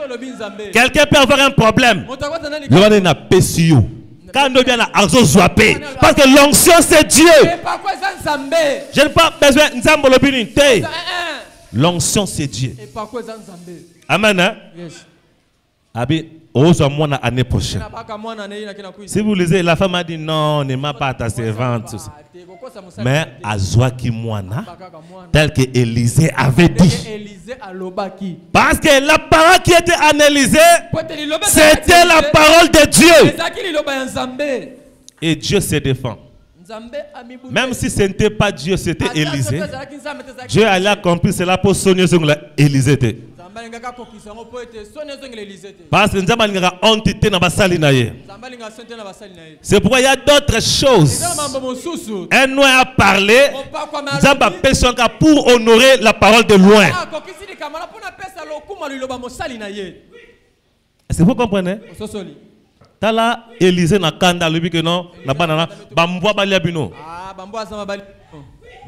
Quelqu'un peut avoir un problème. Le n'a pas sur vous. Quand on vient à Arzo-Zouapé, parce que l'onction c'est Dieu. Je n'ai pas besoin de l'onction c'est Dieu. Amen. Hein? L'année prochaine. Si vous lisez, la femme a dit non, ne m'a pas ta servante. Mais Azwaki Mwana, tel que Élisée avait dit. Parce que la parole qui était analysée, c'était la parole de Dieu. Et Dieu se défend. Même si ce n'était pas Dieu, c'était Élisée. Dieu allait accomplir cela pour sonner sur Élisée. Parce que nous avons entité dans la salle. C'est pourquoi il y a d'autres choses. Un noir a parlé. Nous avons personne pour honorer la parole de loin. Est-ce que vous comprenez? Tala Élisée na kanda lui que non na banana bamboa balia bino.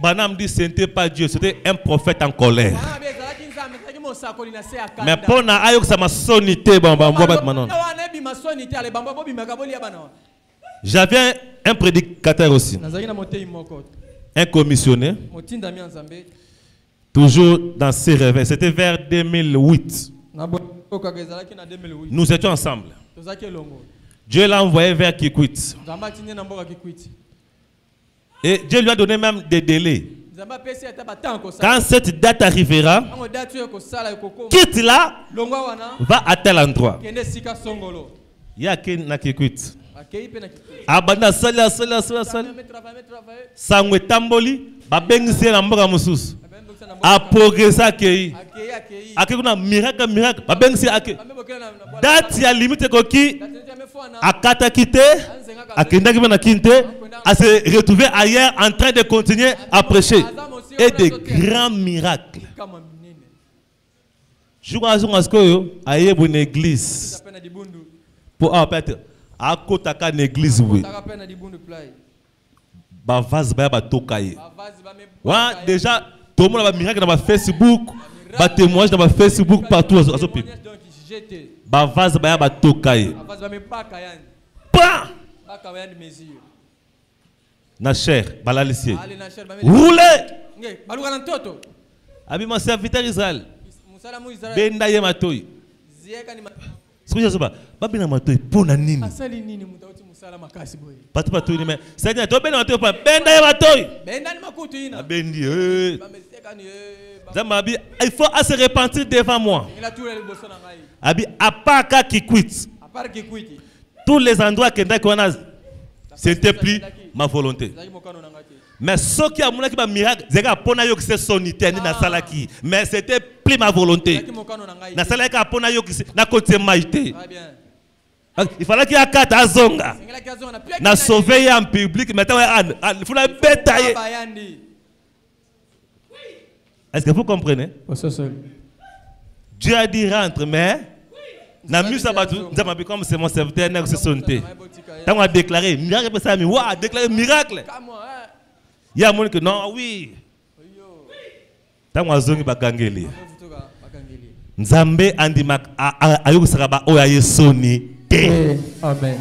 Banam dit ce n'était pas Dieu, c'était un prophète en colère. Mais pour na ayok sa masonité bamboa bat manon. J'avais un prédicateur aussi. Un commissionnaire. Toujours dans ses rêves. C'était vers 2008. Nous étions ensemble. Dieu l'a envoyé vers Kikwit. Et Dieu lui a donné même des délais. Quand cette date arrivera, quitte là, va à tel endroit. Il y a qui na Kikwit. Abanda sala. Sangwe tamboli, babengisi na mboka mususu. A progresser accueilli. Accueilli kuna miracle. Babengisi accueilli. Date ya limite koki. A kata kite. A kenda ki na kinte. À se retrouver ailleurs en train de continuer à prêcher. Et des grands miracles. Je crois que aille une église. Pour peut-être à côté de l'église oui. Ba vase ba tokaye. Ouais, déjà tout le monde a miracle dans Facebook, ba témoignage dans Facebook partout à ce pays. Ba vase ba tokaye. Na cher, balalissier. Roulez. Abi mon serviteur Israël. Benda ye matoi. Ce que je sais pas. Ba bena matoi pona nini. Patu patu ni mais. Seigneur, to bena matoi benda ye matoi. Benda ni makutu ina. Bendi Zamabi, il faut se repentir devant moi. Abi à part Kikwit. Tous les endroits que ndakona c'était plus ma volonté. Mais ce qui a mon miracle, c'est que c'est sonité na salaki. Mais c'était plus ma volonté. Na salaki apona yo na côté maïté. Il fallait qu'il y ait 4 azonga. Na sauver en public, maintenant il faut la bétailler. Est-ce que vous comprenez? Dieu a dit rentre, mais na mieux ça va tout. Comme c'est mon serviteur, n'a que sonité. Tant a déclaré miracle, ça a déclaré miracle. Il y a monde que non, oui. Tant a zongi bagangeli. Nzambe andi mak ayo saraba oyaye sonité. Amen.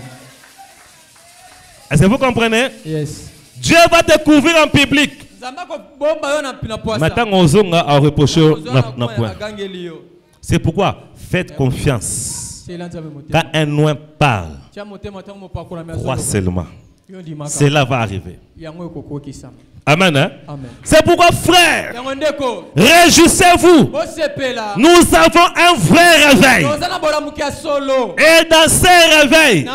Est-ce que vous comprenez? Yes. Dieu va te couvrir en public. Maintenant on zonga à reprocher na point. C'est pourquoi faites confiance. Quand un noir parle, crois seulement. Cela va arriver. Amen. Hein? Amen. C'est pourquoi, frère, réjouissez-vous. Nous avons un vrai réveil. Et dans ces réveils,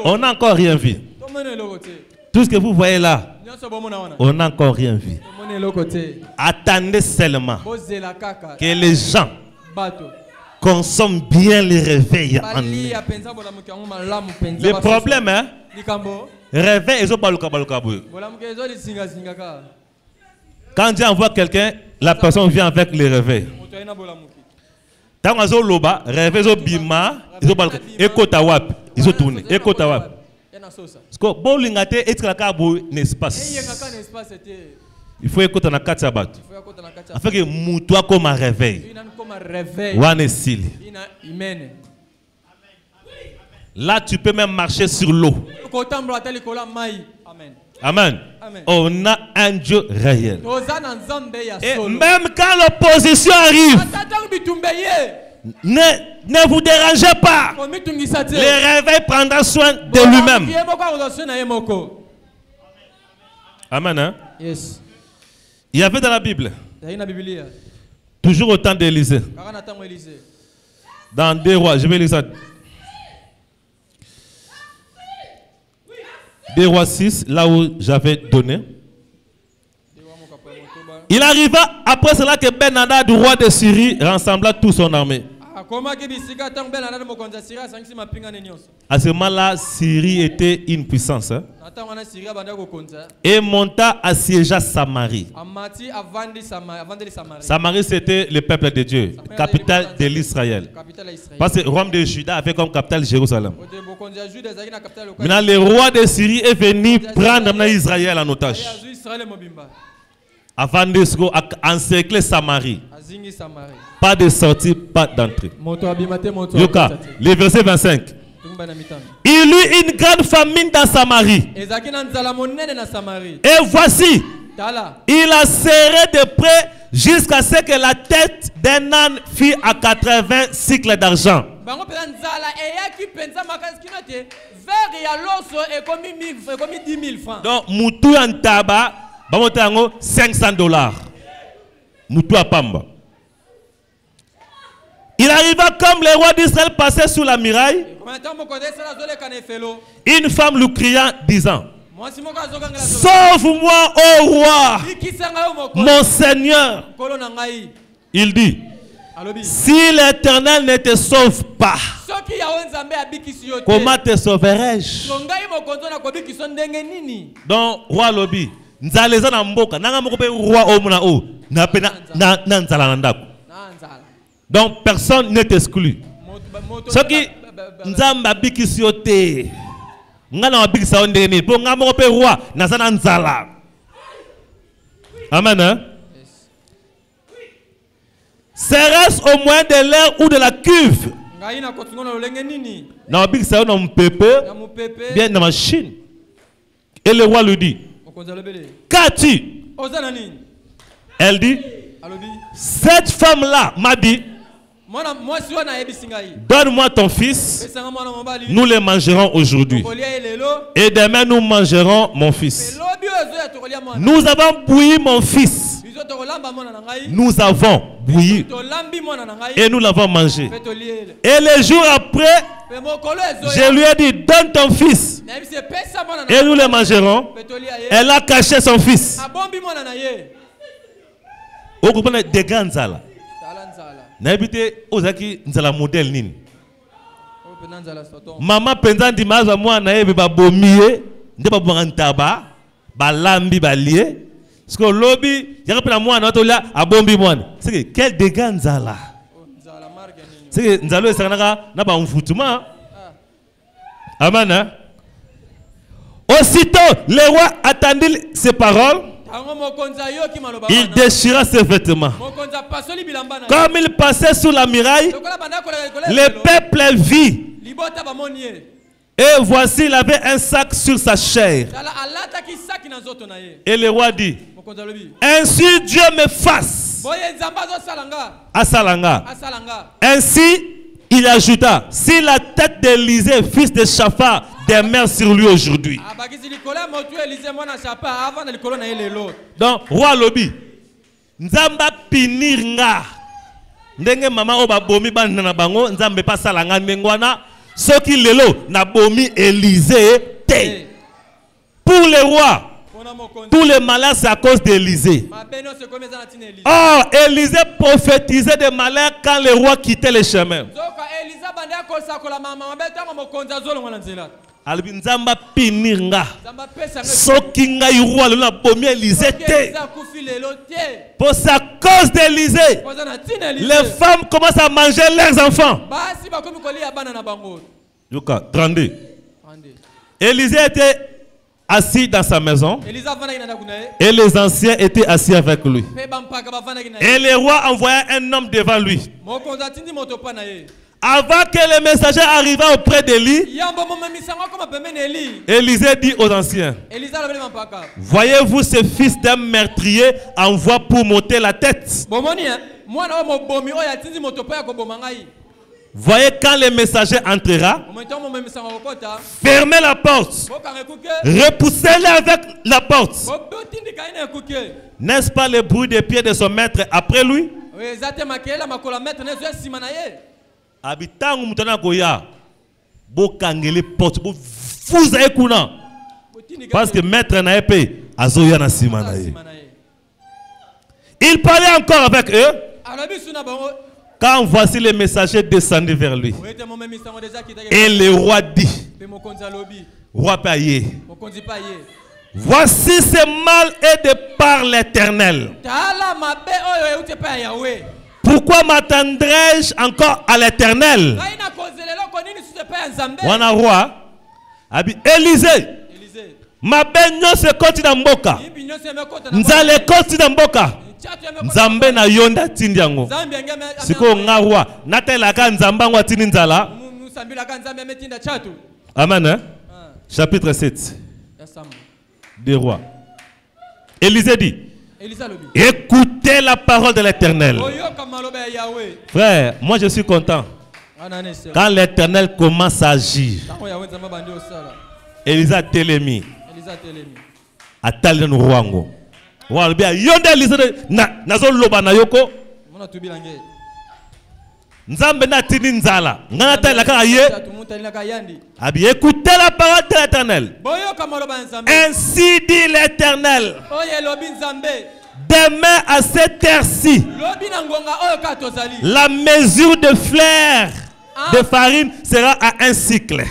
on n'a encore rien vu. Tout ce que vous voyez là, on n'a encore rien vu. Attendez seulement que les gens consomment bien les réveils en nous. Le problème, hein? Réveil, ils ont pas le cabou. Quand Dieu envoie quelqu'un, la personne vient avec les réveils. Quand ils ont loba, réveil, ils ont bima, ils ont pas le cabou. Ils ont tourné. Ekotawap. Parce que bowlingate est la cabou n'espace. Il faut écouter na kati sabat. Afin que moutoua comme un réveil. Wane sili. Là, tu peux même marcher sur l'eau. Amen. On a un Dieu réel. Et même quand l'opposition arrive, Ne vous dérangez pas. Le réveil prendra soin de lui-même. Amen. Hein? Yes. Il y avait dans la Bible, toujours au temps d'Élisée, dans 2 Rois, je vais lire ça. 2 Rois 6, là où j'avais donné. Il arriva après cela que Ben-Hadad, roi de Syrie, rassembla toute son armée. À ce moment-là, Syrie était une puissance. Hein? Et monta assiégea Samarie. Samarie, c'était le peuple de Dieu, capitale de l'Israël. Parce que le roi de Juda avait comme capitale Jérusalem. Maintenant, le roi de Syrie est venu prendre Israël en otage. Avant d'encercler Samarie. Pas de sortie, pas d'entrée. Yoka, le verset 25. Il eut une grande famine dans Samarie. Et voici, il a serré de près jusqu'à ce que la tête d'un âne fût à 80 cycles d'argent. Donc, Moutou en tabac, 500 $. Moutou à Pamba. Il arriva comme les rois d'Israël passaient sous la muraille. Une femme lui cria, disant: sauve-moi, ô roi, mon Seigneur. Il dit: si l'Éternel ne te sauve pas, comment te sauverai-je? Donc, roi Lobi, donc personne n'est exclu. Ce qui nzamba bikisiote ngana wabikisa ondeni po ngamo pe roi nazana nzala. Amen. Hein? Serait-ce au moyen de l'air ou de la cuve? Na wabikisa on mon pépé bien dans machine. Et le roi lui dit: qu'as-tu? Elle dit: cette femme-là m'a dit, donne-moi ton fils, nous le mangerons aujourd'hui. Et demain nous mangerons mon fils. Nous avons bouilli mon fils. Nous avons bouilli et nous l'avons mangé. Et le jour après, je lui ai dit: donne ton fils et nous le mangerons. Elle a caché son fils. Vous comprenez des grands nzala. N'habitez ozaki nzala modèle nini. Maman pendant dimanche moi na yebe ba bomie, nde ba bangantaba, ba lambi ba lié. Parce que lobby, y a pas moi na tola abombi moi. C'est que quel dégâts nzala. C'est que nzalo esanaka na ba mfutuma. Amen. Aussitôt, le roi attendit ces paroles. Il déchira ses vêtements. Comme il passait sous la muraille, le peuple vit. Et voici, il avait un sac sur sa chair. Et le roi dit: ainsi Dieu me fasse. Asalanga. Ainsi, il ajouta: si la tête d'Élisée, fils de Shaphat, demeure sur lui aujourd'hui. Donc, roi Lobi, nzamba pinir nga. Ndenge mama oba bomi bana na bango, nzambe pa salanga ndengwana, soki lelo na bomi Élisée te. Pour le roi, tous les malheurs c'est à cause d'Élisée. Oh, Élisée prophétisait des malheurs quand le roi quittait le chemin. Albinzamba pininga soki ngai roi le bomi Élisée te. Pour sa cause d'Élisée, les femmes commencent à manger leurs enfants. Luka 32. Élisée était assis dans sa maison et les anciens étaient assis avec lui. Et le roi envoya un homme devant lui. Avant que le messager arriva auprès d'Élie, Élisée dit aux anciens: voyez-vous ce fils d'un meurtrier envoie pour monter la tête? Voyez quand le messager entrera, fermez la porte, repoussez-le avec la porte. N'est-ce pas le bruit des pieds de son maître après lui? Habitant mutana goya, bokangele porte, vous avez kuna, parce que maître n'a pas azoya na simanaye. Il parlait encore avec eux. Quand voici le messager descendu vers lui. Et le roi dit, roi payé, voici ce mal est de par l'Éternel. Pourquoi m'attendrai-je encore à l'Éternel? Wana roi, Élisée, ma benyo se koti na mboka, nzale koti na mboka. Nzambe na yonda tindi yango. Siko ngawa natela ka nzamba ngwa tindi nzala. Amen. Hein? Chapitre 7 des rois. Élisée dit, écoutez la parole de l'Éternel. Frère, moi je suis content. Quand l'Éternel commence à agir. Élisée télémi. Atali no rwango. Walbia yonde Élisée nazo loba na yoko. Nzambe na tini nzala. Ngana ta la ka ye. Abi écoutez la parole de l'Éternel. Ainsi dit l'Éternel. Demain à cette heure-ci, la mesure de fleur de farine sera à 1 cycle.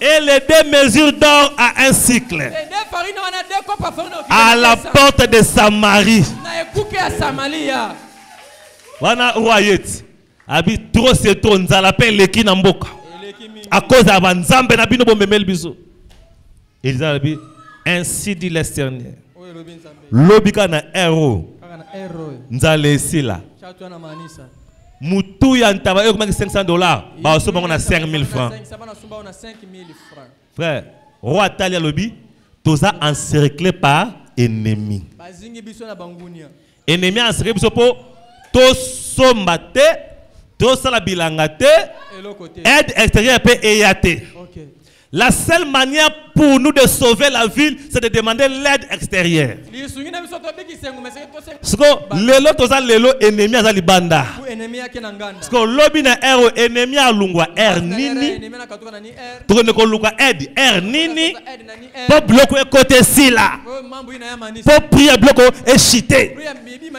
Et les 2 mesures d'or à 1 cycle. À la porte de Samarie. Wana royet. Abi trop c'est trop nzala pe leki na mboka. À cause de banzambe na bino bomemel biso. Ils avaient ainsi dit l'Éternel. Lobika na héros. Nzala sila. Moutou ya ntaba yo komaki $500. Ba osoba ngona 5000 francs. Frère, roi Talia lobi, toza encerclé par ennemi. Ennemi encerclé biso po to sombate, to sala bilangate, aide extérieure peut eyate. La seule manière pour nous de sauver la ville, c'est de demander l'aide extérieure. Parce que lelo toza lelo ennemi azali banda. Parce que lobi na ero ennemi alungwa nini. Tokone ko lungwa aide nini. Pour bloquer côté si là. Pour prier bloquer échité.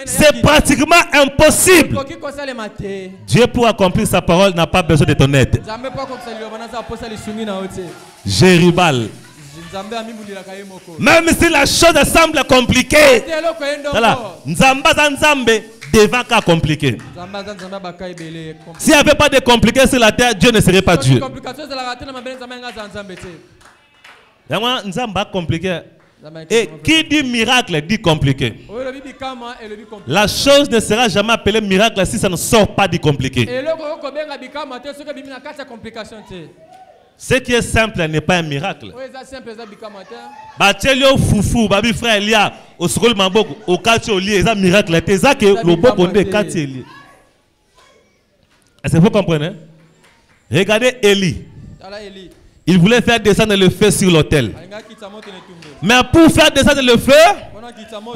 C'est pratiquement impossible. Dieu pour accomplir sa parole n'a pas besoin de ton aide. Jéribal. Même si la chose semble compliquée, Nzambe devant qu'à compliquer. S'il n'y avait pas de compliqué sur la terre, Dieu ne serait pas Dieu. Nzamba compliqué. Et qui dit miracle dit compliqué. La chose ne sera jamais appelée miracle si ça ne sort pas du compliqué. Ce qui est simple n'est pas un miracle. Batelio foufou, babi frère Elia, au secours maboko, au quartier lié, c'est un miracle. C'est ça que le boko de quartier lié. Est-ce que vous comprenez? Regardez Élie. Il voulait faire descendre le feu sur l'autel. Mais pour faire descendre le feu,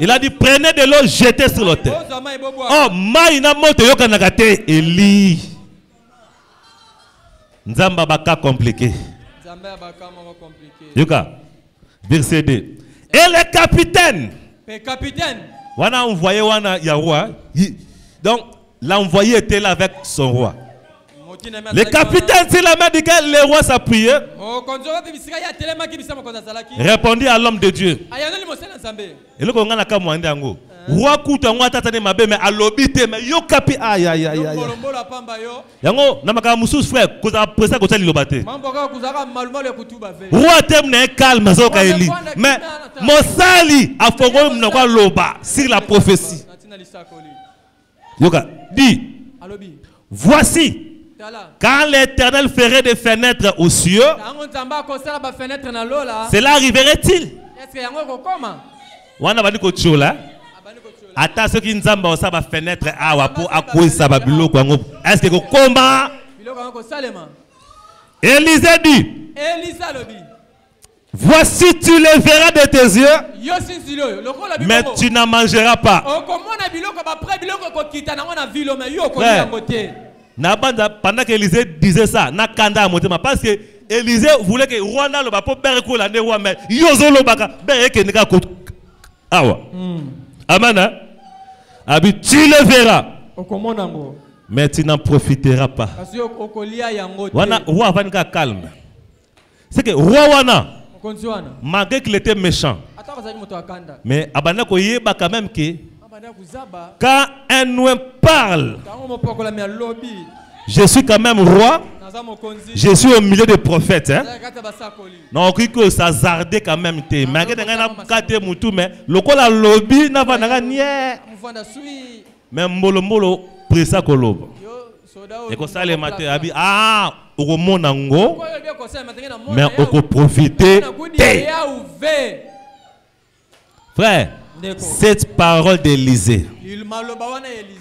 il a dit prenez de l'eau, jetez sur l'autel. Oh, maïna moto yokanagate Élie. Nzamba baka compliqué. Yuka, verset 2. Et le capitaine. Wana envoyé wana ya roi. Donc l'envoyé était là avec son roi. Le capitaine sur la main duquel le roi s'appuyait répondit à l'homme de Dieu. Et le Kongana kamwande ango. Roi kuta ngwa tatane mabe me alobite me yo kapi aïe aïe aïe aïe. Yango namaka musus frère koza presa ko tali lobate. Roi tem ne calme zoka eli. Mais Mosali a fongo mnakwa loba sur la prophétie. Yoka dit voici quand l'Éternel ferait des fenêtres aux cieux, cela arriverait-il? Attends, ceux qui nous ont ça va fenêtre pour accourir ça va biloko. Est-ce que combat? Élisée dit. Voici tu les verras de tes yeux, mais tu n'en mangeras pas. Pendant qu'Élisée disait ça, parce que Élisée voulait que Rwanda le pape bereko la ne roi mais yozolo baka bereke nika ko awa. Amen. Abi tu le verras. Mais tu n'en profiteras pas. Wana roi va calme. C'est que roi wana malgré qu'il était méchant, mais abana ko yeba quand même que quand un noir parle, je suis quand même roi, je suis au milieu des prophètes. Hein? Non, que ça zardait quand même. Mais le col a lobby n'a pas nié. Mais mbolo presa koloba. Et comme ça les matins, ah, au monango, mais on peut profiter. Frère, cette parole d'Élisée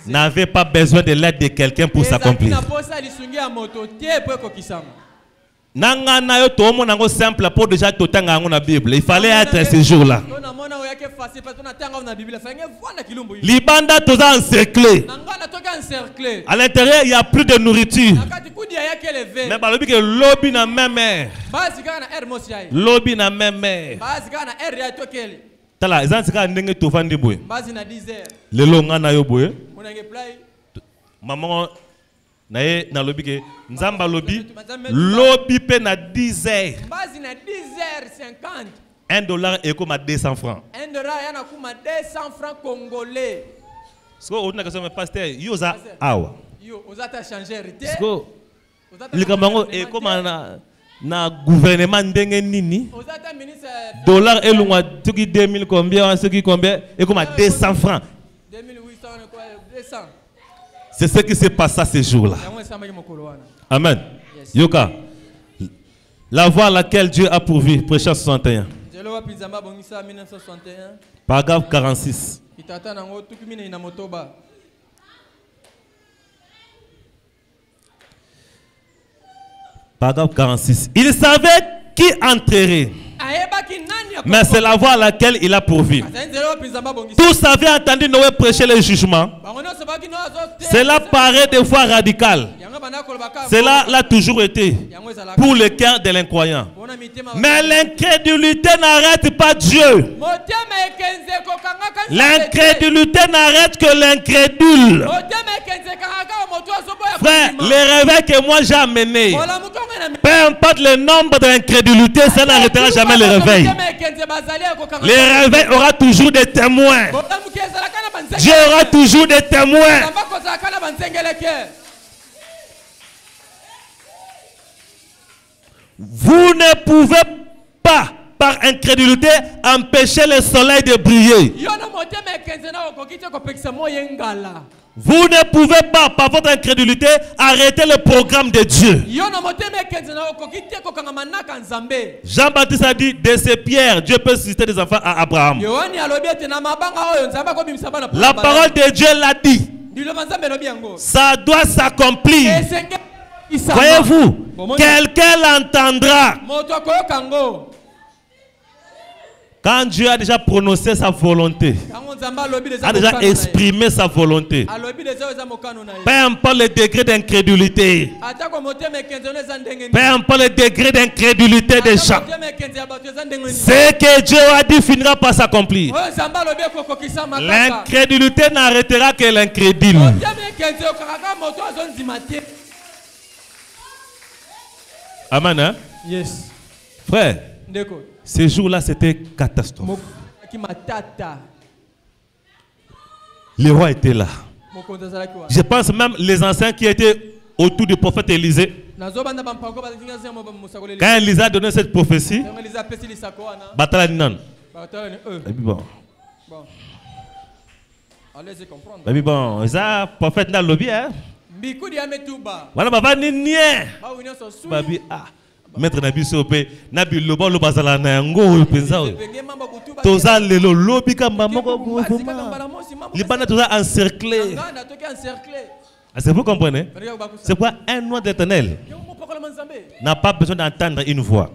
n'avait pas besoin de l'aide de quelqu'un pour s'accomplir. Simple pour déjà tout la Bible. Il fallait être ce jour-là. Libanda tout encerclé. À l'intérieur, il n'y a plus de nourriture. Mais par le que lobby n'a même air. Lobby n'a même air. Tala, ils ont dit que tu boue. Le long na yo boue. Maman nae na lobby que nzamba lobby pe na 10 heures. Basi na 10h50. $1 est comme à 200 francs. $1 yana kuma 200 francs congolais. Sko on a que ça pasteur yoza awa. Yo ozata changer rite. Sko le kamango est comme na gouvernement ndenge nini. Dollar et lungwa tuki 2000 combien, ce qui combien et comme à 200 francs. 2800 quoi 200. C'est ce qui s'est passé ce jour-là. Amen. Yes. Yoka. La voie à laquelle Dieu a pourvu, Prêcheur 61. Paragraphe 46. Paragraphe 46. Il savait qui entrerait. Mais c'est la voie à laquelle il a pourvu. Tous avaient entendu Noé prêcher le jugement. Cela paraît des fois radical. Cela l'a toujours été pour le cœur de l'incroyant. Mais l'incrédulité n'arrête pas Dieu. L'incrédulité n'arrête que l'incrédule. Frère, les réveils que moi j'ai amenés, peu importe le nombre d'incrédulités, ça n'arrêtera jamais le réveil. Les réveils aura toujours des témoins. Dieu aura toujours des témoins. Vous ne pouvez pas, par incrédulité, empêcher le soleil de briller. Vous ne pouvez pas, par votre incrédulité, arrêter le programme de Dieu. Jean-Baptiste a dit, de ces pierres, Dieu peut susciter des enfants à Abraham. La parole de Dieu l'a dit. Ça doit s'accomplir. Voyez-vous, quelqu'un l'entendra. Quand Dieu a déjà prononcé sa volonté, a déjà exprimé sa volonté, peu importe le degré d'incrédulité, peu importe le degré d'incrédulité des gens, ce que Dieu a dit finira par s'accomplir. L'incrédulité n'arrêtera que l'incrédule. Amen, hein? Yes. Frère, ce jour-là, c'était catastrophe. Les rois étaient là. Je pense même les anciens qui étaient autour du prophète Élisée. Quand Élisée a donné cette prophétie, bon, ça, prophète n'a lobby, hein? Voilà, baba ni nie. Babi ah. Maître Nabi Sope, Nabi Lobo lo bazala na ngo penza. Toza lelo lobi kamba moko gouvernement. Liban toujours encerclé. Est-ce que vous comprenez? C'est quoi un nom d'Éternel n'a pas besoin d'entendre une voix,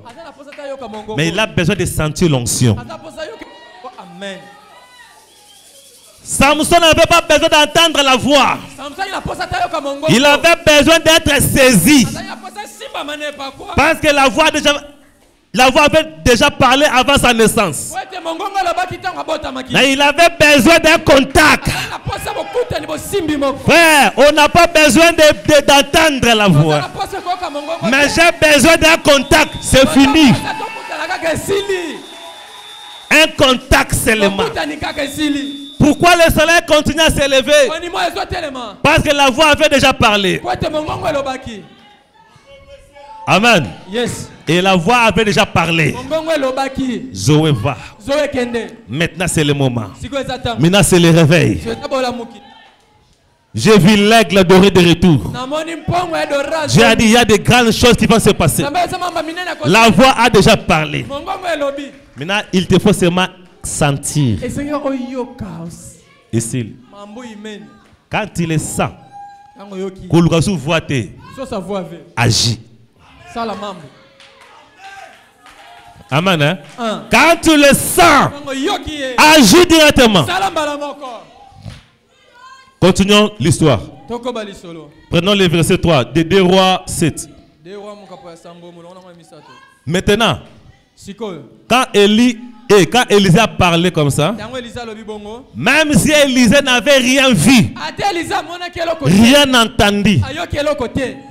mais il a besoin de sentir l'onction. Amen. Samson n'avait pas besoin d'entendre la voix. Il avait besoin d'être saisi. Parce que la voix avait déjà parlé avant sa naissance. Mais il avait besoin d'un contact. Frère, on n'a pas besoin d'entendre la voix. Mais j'ai besoin d'un contact. C'est fini. Un contact seulement. Pourquoi le soleil continue à s'élever? Parce que la voix avait déjà parlé. Amen. Yes. Et la voix avait déjà parlé. Zoé va. Maintenant c'est le moment. Maintenant c'est le réveil. J'ai vu l'aigle doré de retour. J'ai dit il y a de grandes choses qui vont se passer. La voix a déjà parlé. Maintenant il te faut seulement sentir. Ici. Quand il est sent, agit. Amen. Hein? Quand tu le sens, agis directement. Continuons l'histoire. Prenons le verset 3 de 2 Rois 7. Maintenant, quand Élisée a parlé comme ça, même si Élisée n'avait rien vu, rien entendu,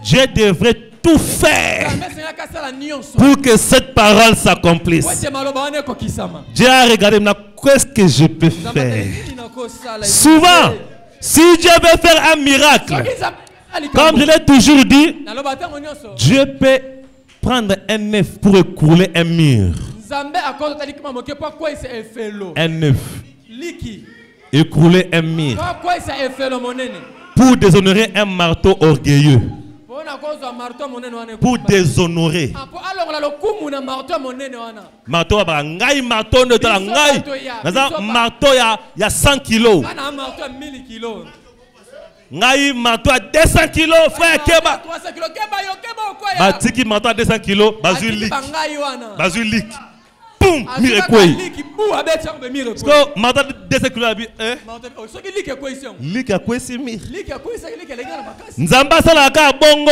Dieu devrait tout faire pour que cette parole s'accomplisse. Dieu a regardé maintenant, qu'est-ce que je peux faire? Souvent, si Dieu veut faire un miracle, comme je l'ai toujours dit, Dieu peut prendre un œuf pour écrouler un mur. Un œuf. Écrouler un mur. Pour déshonorer un marteau orgueilleux. Pour déshonorer. Marteau, marteau, il y a 100 kilos. Ngai marteau à 200 kilos, frère Keba. Batiki marteau à 200 kilos, bazulik. Boum, miracle. Parce que marteau à 200 kilos, lik a quoi c'est mir. Nzamba salaka bongo.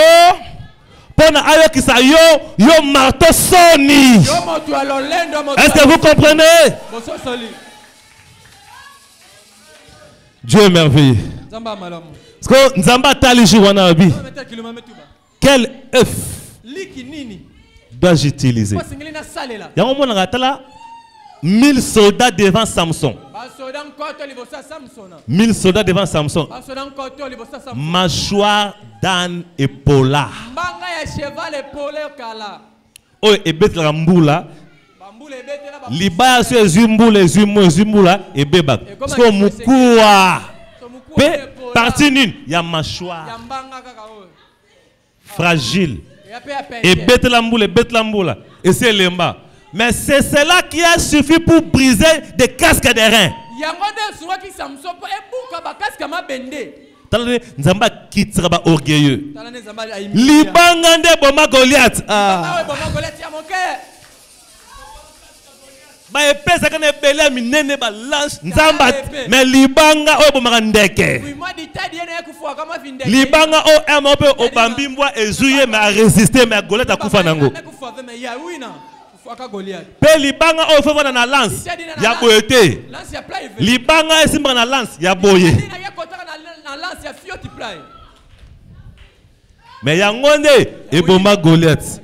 Pona ayo kisa yo marteau soni. Est-ce que vous comprenez? Dieu est merveilleux. Parce que Nzamba taliji wanabi. Quel œuf dois-je utiliser? Il y a 1000 soldats devant Samson. 1000 soldats devant Samson. Mâchoire d'âne et pola. Oh, et bête la mboula. Libaya sur Zumbula et Beba. Parce que Moukoua. Partie une, il y a mâchoire fragile. Et bête la mboula. Et c'est l'emba. Mais c'est cela qui a suffi pour briser des casques de reins. Nzamba kitira orgueilleux. Libanga nde boma Goliath. Ba epesa kana ebele minene ba lance nzamba mais libanga o boma ndeke. Libanga o emope obambi mbwa ezuye mais a résister mais Goliath akufa nango. Pe libanga o fo na lance ya boyete. Libanga esimba na lance ya boye. Mais yangonde eboma Goliath.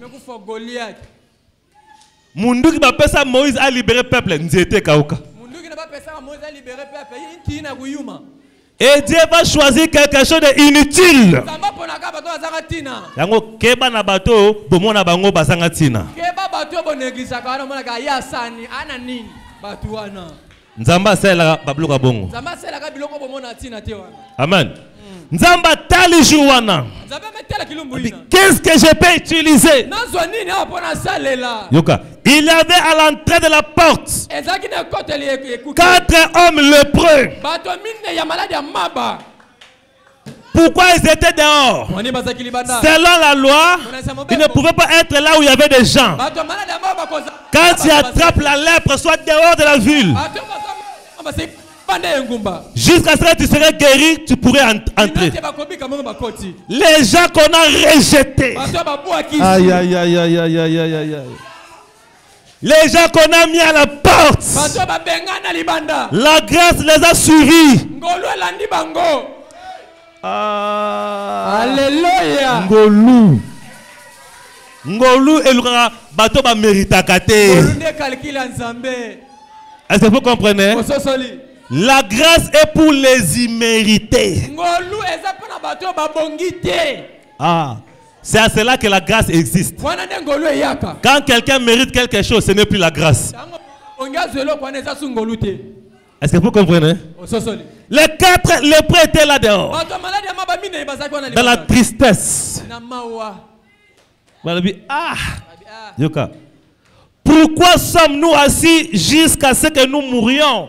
Mundu qui va pesa Moïse a libéré peuple nzete kauka. Et Dieu va choisir quelque chose d'inutile. Yango keba na bato bomona bango basanga tina. Nzamba sela babluka bongo. Amen. Nzamba tali jouana. Qu'est-ce que je peux utiliser? Yoka. Il y avait à l'entrée de la porte 4 hommes lépreux. Pourquoi ils étaient dehors? Selon la loi, ils ne pouvaient pas être là où il y avait des gens. Quand tu attrapes la lèpre, soit dehors de la ville. Jusqu'à ce que tu serais guéri, tu pourrais entrer. Les gens qu'on a rejetés. Aïe, aïe, aïe, aïe, aïe, aïe, aïe, aïe. Les gens qu'on a mis à la porte. La grâce les a suivis. Alléluia. Ngolu. Ngolu elukanga bato ba mérita kate. Est-ce que vous comprenez? La grâce est pour les immérités. Ah, c'est à cela que la grâce existe. Quand quelqu'un mérite quelque chose, ce n'est plus la grâce. Est-ce que vous comprenez? Les 4 lépreux étaient là dehors. Dans la tristesse. Ah, Yoka. Pourquoi sommes-nous assis jusqu'à ce que nous mourions?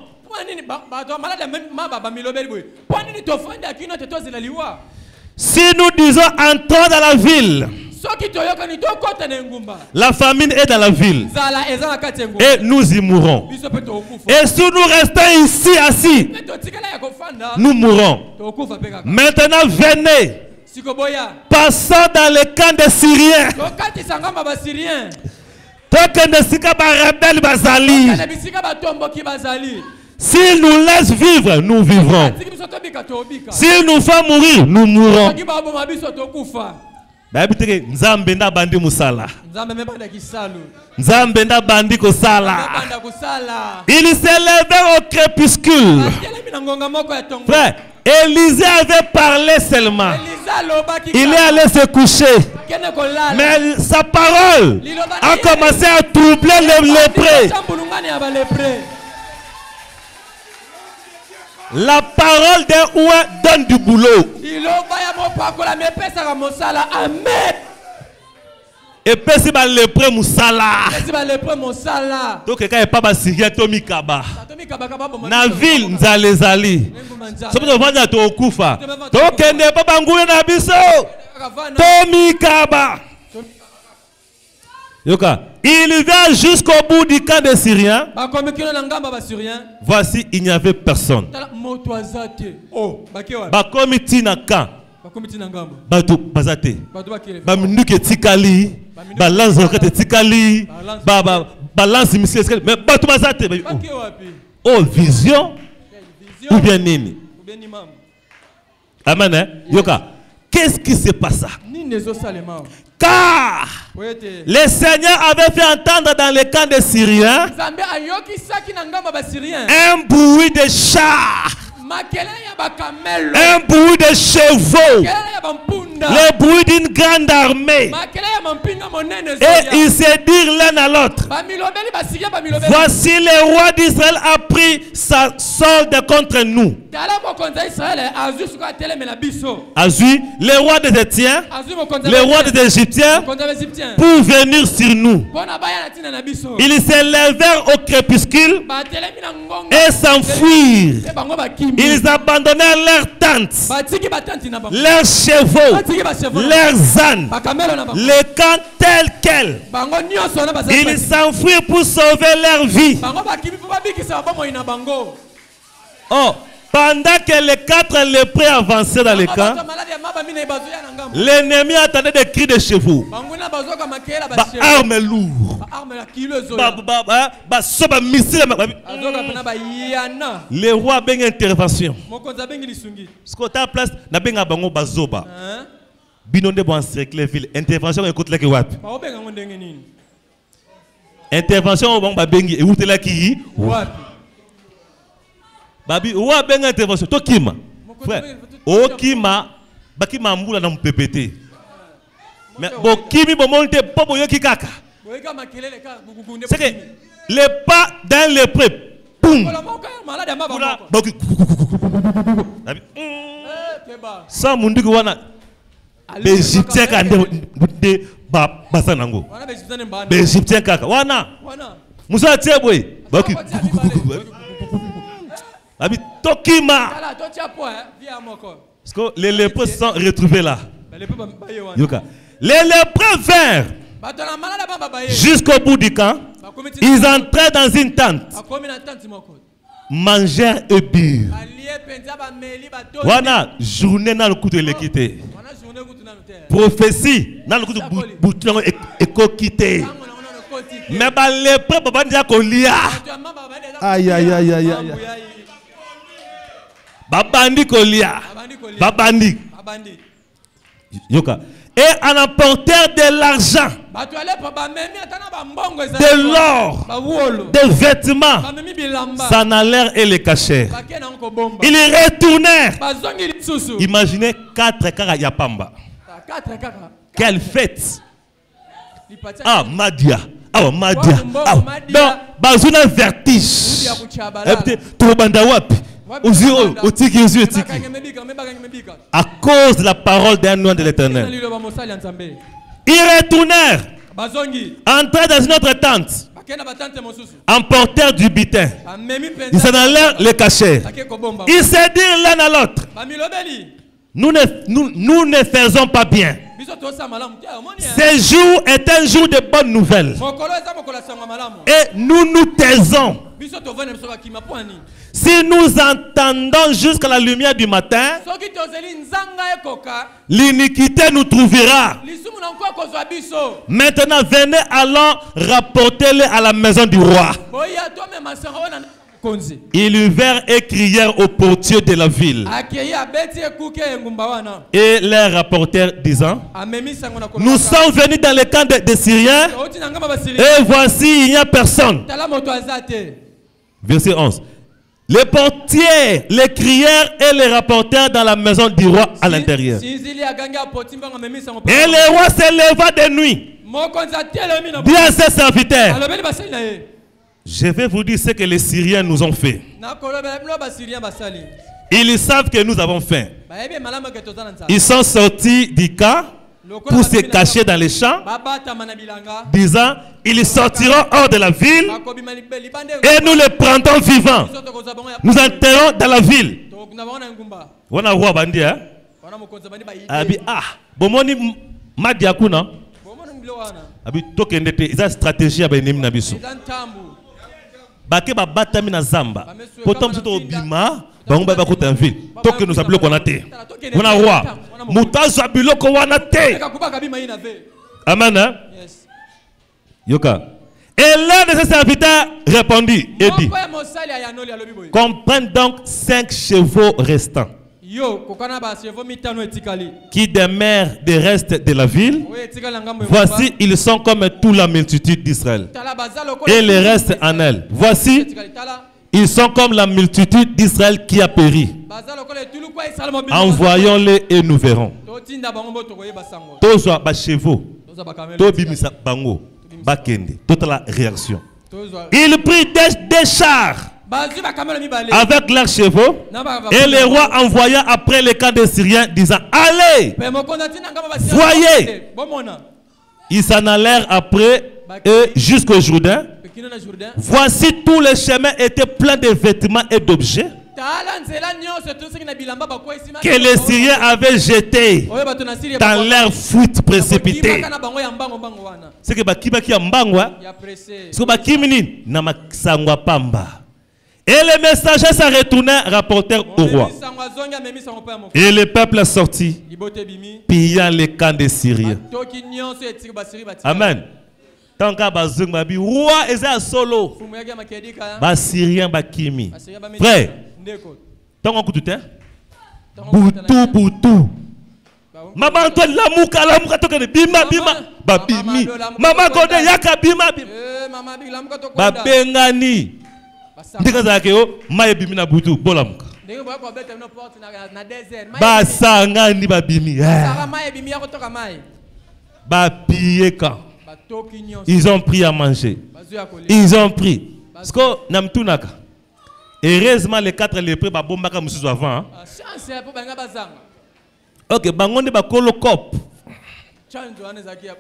Si nous disons entrons dans la ville, la famine est dans la ville et nous y mourrons. Et si nous restons ici assis, nous mourrons. Maintenant venez, passons dans le camp des Syriens. S'ils nous laissent vivre, nous vivrons. S'ils nous font mourir, nous mourrons. Nzambenda bandi musala. Nzambenda bandi kosala. Il s'est levé au crépuscule. Frère, Élisée avait parlé seulement. Il est allé se coucher. Mais sa parole a commencé à troubler les lépreux. La parole d'un ouin donne du boulot. Et puis si ba lépreux musala. Donc quand il pas ba Syrien Tomi Kaba. Na ville nzalezali. Sopo vanja to okufa. Donc ne pas bangule na biso. Tomi Kaba. Yoka, il va jusqu'au bout du camp des Syriens. Voici, il n'y avait personne. Bakomiti na camp. Bato bazate. Baminduke tikali. Balance roquette tikali. Balance missiles. Mais bato bazate. Oh, vision. Ou bien nini. Amen. Yoka, qu'est-ce qui se passa? Car le Seigneur avait fait entendre dans le camp des Syriens un bruit de chars, un bruit de chevaux, le bruit d'une grande armée. Et ils se dirent l'un à l'autre: voici le roi d'Israël a pris sa solde contre nous. Azui, le roi des Étiens, le roi des Égyptiens, pour venir sur nous. Ils se levèrent au crépuscule et s'enfuirent. Ils abandonnèrent leurs tentes, leurs chevaux, leurs ânes, le camp tel quel. Ils s'enfuirent pour sauver leur vie. Oh, pendant que les 4 lépreux avançaient dans le camp, l'ennemi attendait des cris de chevaux, armes lourdes, les rois ont une intervention. Ce qu'on a en place, n'a pas de bazoba. Binonde bon encercler ville. Intervention écoute la qui wap. Intervention bon ba bengi écoute la qui wap. Babi ou benga intervention to kima. Frère, o kima bakima mbula na mpepete. Mais bo kimi bo monte popo yo kikaka. C'est que les pas dans les pré. Boum. Sans mon dieu wana l'Égyptien quand de basanango. L'Égyptien kaka wana. Musa tieboy. Baki. Abi tokima. Parce que les lépreux sont retrouvés là. Les lépreux vinrent jusqu'au bout du camp. Ils entraient dans une tente. Mangèrent et burent. Voilà, journée dans le coup de l'équité. Prophétie dans le coup de bouton et coquité. Mais les lépreux, papa dit qu'on lia. Aïe aïe aïe aïe aïe. Babandi kolia. Babandi. Yoka. Et en apportèrent de l'argent, de l'or, des vêtements, s'en allèrent et les cachèrent. Ils retournèrent. Imaginez 4 kara yapamba. Quelle fête! Ah, Madia. Ah, Madia. Ah, non, bazuna vertige. À cause de la parole d'un homme de l'Éternel. Ils retournèrent, entrèrent dans une autre tente, emportèrent du butin. Ils s'en allèrent les cacher. Ils se dirent l'un à l'autre, nous ne faisons pas bien. Ce jour est un jour de bonnes nouvelles. Et nous nous taisons. Si nous entendons jusqu'à la lumière du matin, l'iniquité nous trouvera. Maintenant, venez allons rapporter-les à la maison du roi. Ils vinrent et crièrent au portier de la ville. Et les rapportèrent disant, nous sommes venus dans le camp des Syriens et voici il n'y a personne. Verset 11. Les portiers les crièrent et les rapportèrent dans la maison du roi à l'intérieur. Et le roi se leva de nuit. Dit à ses serviteurs, je vais vous dire ce que les Syriens nous ont fait. Ils savent que nous avons faim. Ils sont sortis du camp pour se cacher dans les champs, disant, ils sortiront hors de la ville et nous les prendrons vivants. Nous enterrons dans la ville. On a roi bandi, hein? Abi ah, bomoni madiakuna. Abi tokendete, ils ont stratégie à enem nabiso. Bake ba batami na zamba. Potom sito bima, bango ba ko en ville. Toke nous appelons qu'on a té. On a roi. Mutazo abilo ko wana té. Amen. Hein? Yoka. Et l'un de ses serviteurs répondit et dit, comprenne donc 5 chevaux restants qui demeurent des restes de la ville. Voici, ils sont comme toute la multitude d'Israël. Et les restes en elle. Voici, ils sont comme la multitude d'Israël qui a péri. Envoyons-les et nous verrons. Tous les chevaux, tous bango. Bakende, toute la réaction. Il prit des chars avec leurs chevaux et le roi envoya après les camps des Syriens disant, allez, voyez. Ils s'en allèrent après eux jusqu'au Jourdain. Voici tous les chemins étaient pleins de vêtements et d'objets que les Syriens avaient jetés dans leur fuite précipitée. C'est que bakibaki ambangwa, c'est que bakimini namasangwa pamba. Et les messagers s'en retournèrent, rapportèrent au roi. Et le peuple est sorti, pillant les camps des Syriens. Amen. Tant que bazung babi roi eza solo. Ba Syrien bakimi. Frère. Tant qu'on coûte boutou. Maman toi lamuka toka bima babimi. Maman kode yaka bima. Babengani. Ndika zake yo maye bimi na boutou bolamuka. Basangani babimi. Bapiyeka. Ils ont pris à manger. Ils ont pris. Parce que namtunaka. Heureusement, les 4 lépreux, bah bon, baka mususu avant. Ok, bangonde ba kolokop.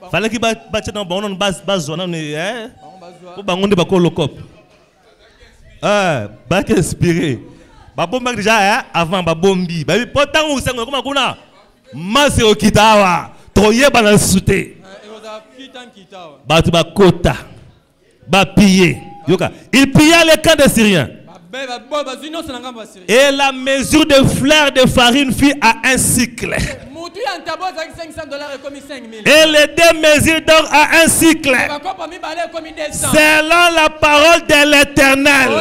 Fallait qu'il batte dans bon base zone hein. Pour bangonde ba kolokop. Ah, ba que inspiré. Ba bon bak déjà hein avant ba bombi. Ba pourtant on sait comment kuna. Mas au kitawa. Toye ba na souté. Ba tu ba kota. Ba piller. Yoka. Il pilla les camps des Syriens. Et la mesure de fleur de farine fut à 1 cycle. Et les 2 mesures d'or à 1 cycle. Selon la parole de l'Éternel.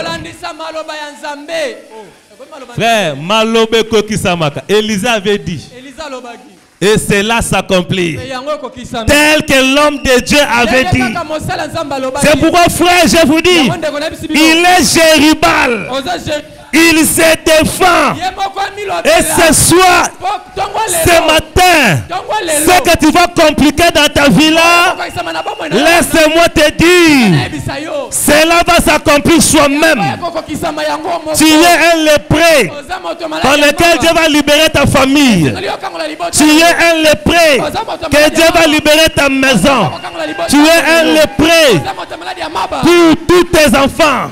Frère, Malobe Kokisamaka. Élisée avait dit. Et cela s'accomplit. Tel que l'homme de Dieu avait dit. C'est pourquoi, frère, je vous dis, il est Jérubal. Il se défend. Et ce soir, ce matin, ce que tu vas compliquer dans ta vie là, laisse-moi te dire, cela va s'accomplir soi-même. Tu es un lépré par lequel Dieu va libérer ta famille. Tu es un lépré que Dieu va libérer ta maison. Tu es un lépré pour tous tes enfants.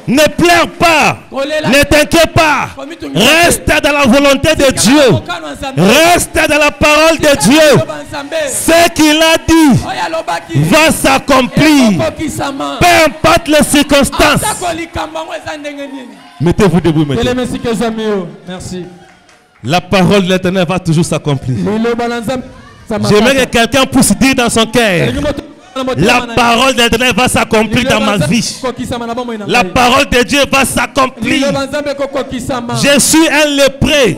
Ne pleure pas. Ne t'inquiète pas. Reste dans la volonté de Dieu. Reste dans la parole de Dieu. Ce qu'il a dit va s'accomplir. Peu importe les circonstances. Mettez-vous debout maintenant. Merci. La parole de l'Éternel va toujours s'accomplir. J'aimerais que quelqu'un puisse dire dans son cœur, la parole de l'Éternel va s'accomplir dans ma vie. La parole de Dieu va s'accomplir. Je suis un lépré.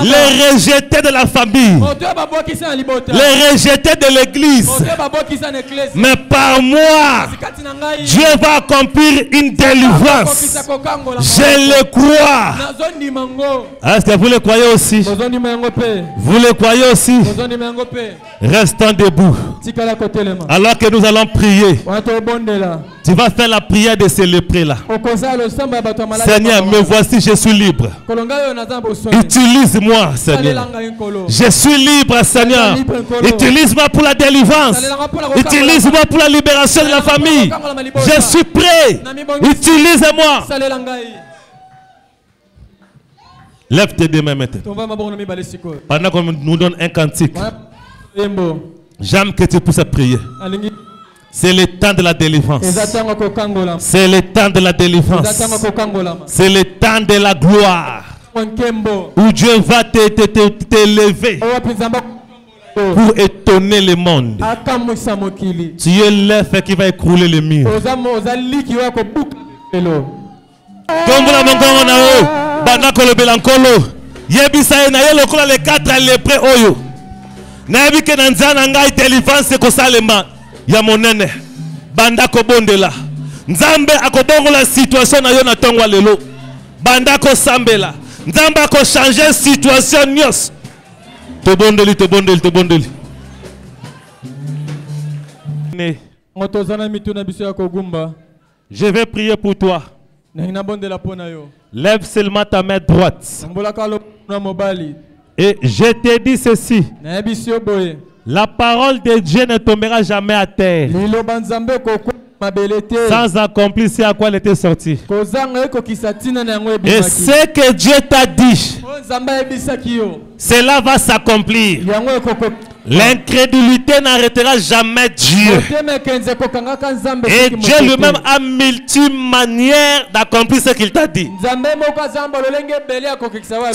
Les rejetés de la famille. Les rejetés de l'église. Mais par moi, Dieu va accomplir une délivrance. Je le crois. Est-ce que vous le croyez aussi? Vous le croyez aussi? Restons debout. Alors que nous allons prier. Tu vas faire la prière de ces léprés-là. Seigneur, me voici, je suis libre. Utilise-moi, Seigneur. Je suis libre, Seigneur. Utilise-moi pour la délivrance. Utilise-moi pour la libération de la famille. Je suis prêt. Utilise-moi. Lève tes deux mains maintenant. Pendant qu'on nous donne un cantique, j'aime que tu puisses prier. C'est le temps de la délivrance. C'est le temps de la délivrance. C'est le temps de la gloire. Où Dieu va t'élever pour étonner le monde. Tu es l'œuf qui va écrouler le mur. Comme vous l'avez encore en haut, Banakolo Belankolo, Yebisaye na yelokola les 4 lépreux oyo. Nayebi ke nanzana ngai délivrance ko salema. Ya monene banda ko bondela nzambe akobongo la situation na yo na tongo lelo banda ko sambela nzambe ko changer situation nyos to bondeli je vais prier pour toi. Lève seulement ta main droite et je te dis ceci. La parole de Dieu ne tombera jamais à terre sans accomplir ce à quoi elle était sortie. Et ce que Dieu t'a dit, cela va s'accomplir. L'incrédulité n'arrêtera jamais Dieu. Et Dieu lui-même a multiples manières d'accomplir ce qu'il t'a dit.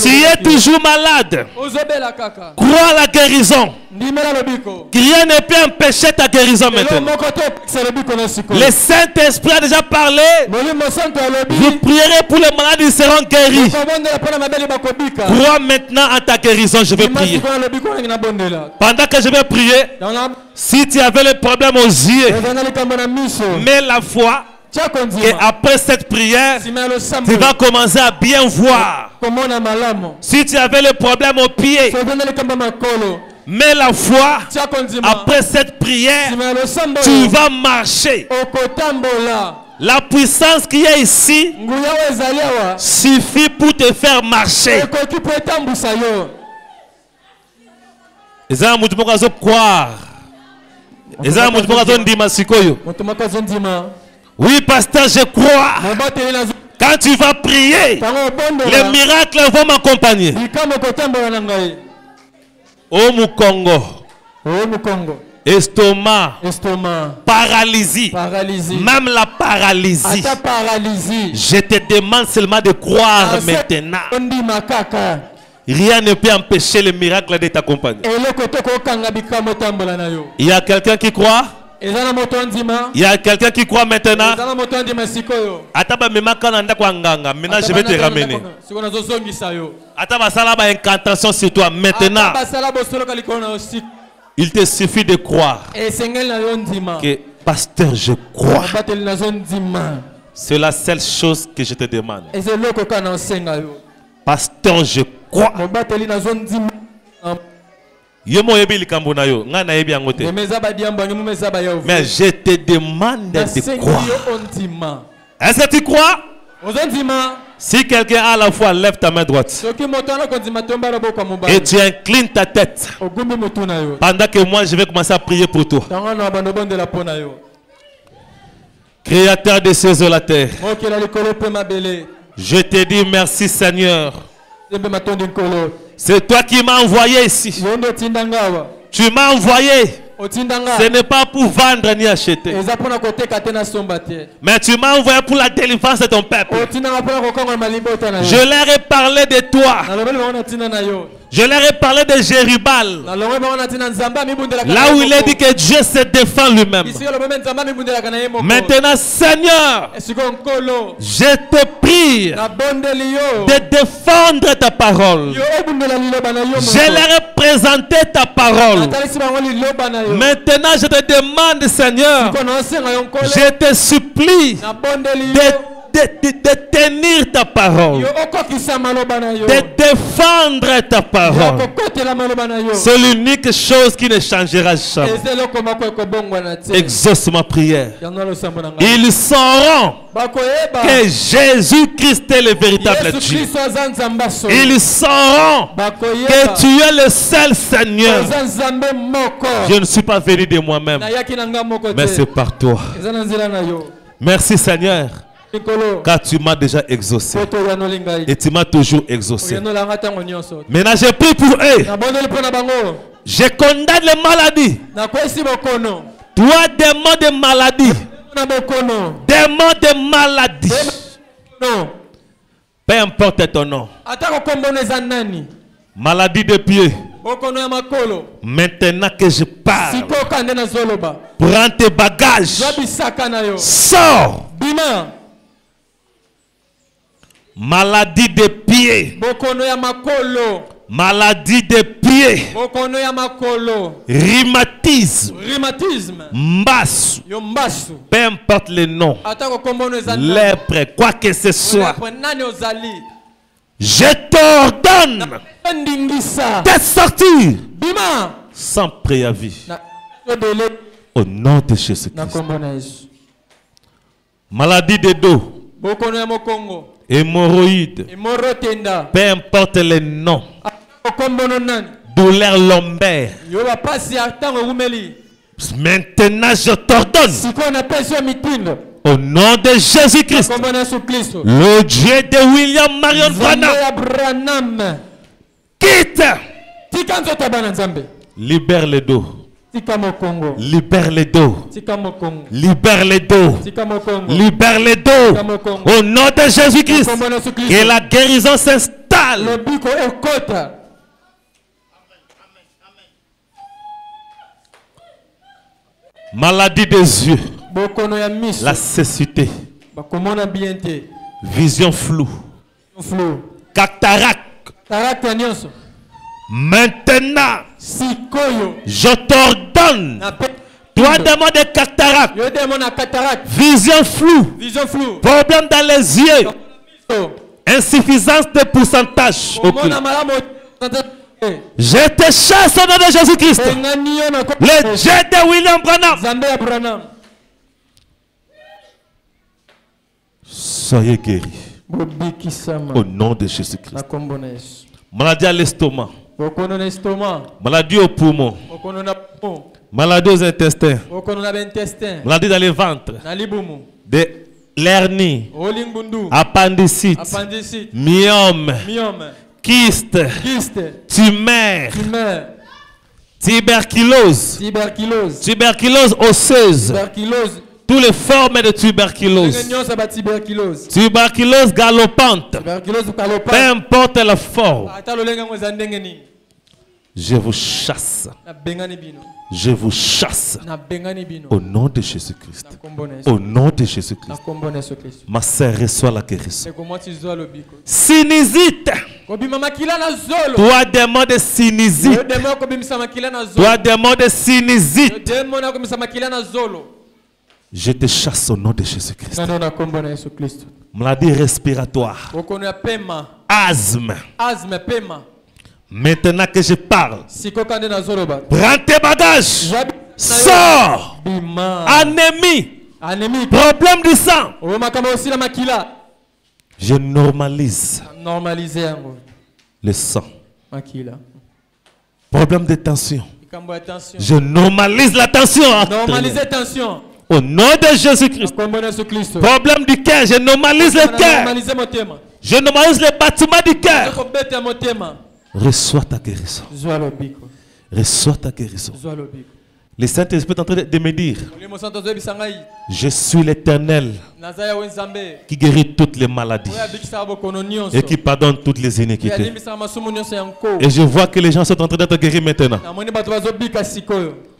Tu es toujours malade. Crois à la guérison. Rien ne peut empêcher ta guérison maintenant. Le Saint-Esprit a déjà parlé. Vous prierez pour les malades, ils seront guéris. Crois maintenant à ta guérison. Je vais prier. Pendant que je vais prier, si tu avais le problème aux yeux, mets la foi. Et après cette prière, tu vas commencer à bien voir. Si tu avais le problème aux pieds, mets la foi. Après cette prière, tu vas marcher. La puissance qui est ici suffit pour te faire marcher. Et ça, je peux croire. Et ça, je peux dire. Oui, pasteur, je crois. Quand tu vas prier, les miracles vont m'accompagner. Oh, Mukongo. Estomac, paralysie, même la paralysie. Je te demande seulement de croire maintenant. Rien ne peut empêcher le miracle de t'accompagner. Il y a quelqu'un qui croit? Il y a quelqu'un qui croit maintenant? Maintenant je vais te ramener. Attends, ça va incantation sur toi maintenant. Il te suffit de croire que, pasteur, je crois. C'est la seule chose que je te demande. Pasteur, je crois. Mais je te demande de croire. Est-ce que tu crois? Si quelqu'un a la foi, lève ta main droite. Et tu inclines ta tête. Pendant que moi, je vais commencer à prier pour toi. Créateur des cieux et de la terre. Je te dis merci Seigneur. C'est toi qui m'as envoyé ici. Tu m'as envoyé. Ce n'est pas pour vendre ni acheter. Mais tu m'as envoyé pour la délivrance de ton peuple. Je leur ai parlé de toi. Je leur ai parlé de Jérubal. Là où il est dit que Dieu se défend lui-même. Maintenant, Seigneur, je te prie de défendre ta parole. Je leur ai présenté ta parole. Maintenant, je te demande, Seigneur, je te supplie de tenir ta parole, de défendre ta parole. C'est l'unique chose qui ne changera jamais. Exauce ma prière. Ils sauront que Jésus-Christ est le véritable Dieu. Ils sauront que tu es le seul Seigneur. Je ne suis pas venu de moi-même, mais c'est par toi. Merci Seigneur. Car tu m'as déjà exaucé. Et tu m'as toujours exaucé. Maintenant je prie pour eux. Je condamne les maladies. Toi, démon de maladie. Démon de maladie. Peu importe ton nom. Maladie de pied. Maintenant que je parle, prends tes bagages. Sors. Maladie de pied. Maladie de pied. Rhumatisme. Mbasu. Peu importe le nom. Lèpre, quoi que ce soit. Je t'ordonne de sortir sans préavis. Au nom de Jésus-Christ. Maladie de dos. Hémorroïdes. Peu importe les noms. Douleur lombaire. Maintenant je t'ordonne. Au nom de Jésus-Christ. Le Dieu de William Marion Branham. Quitte. Libère les dos. Libère les dos. Libère les dos. Libère les dos. Au nom de Jésus-Christ. Que la guérison s'installe. Maladie des yeux. La cécité. Vision floue. Cataracte. Maintenant, je t'ordonne. Toi, démon de cataracte. Vision floue. Problème dans les yeux. Insuffisance de pourcentage. Je te chasse au nom de Jésus-Christ. Le Dieu de William Branham. Soyez guéris. Au nom de Jésus-Christ. Maladie à l'estomac. Maladie au poumon. Maladie aux intestins. Maladie dans les ventres. Des l'hernie. Appendicite. Myome. Kyste. Tumeur. Tuberculose. Tuberculose osseuse. Toutes les formes de tuberculose. Tuberculose galopante. Peu importe la forme. Je vous chasse. Je vous chasse. Au nom de Jésus-Christ. Au nom de Jésus-Christ. Ma sœur reçoit la guérison. Sinusite. Toi démon de sinusite. Toi démon de sinusite. Je te chasse au nom de Jésus-Christ. Maladie respiratoire. Asthme. Maintenant que je parle, prends tes bagages. Sors. Anémie. Problème du sang. Je normalise le sang. Problème de tension. Je normalise la tension. Au nom de Jésus-Christ. Problème du cœur, je normalise le cœur. Je normalise le bâtiment du cœur. Reçois ta guérison. Reçois ta guérison. Le Saint-Esprit est en train de me dire, je suis l'Éternel qui guérit toutes les maladies et qui pardonne toutes les iniquités. Et je vois que les gens sont en train d'être guéris maintenant.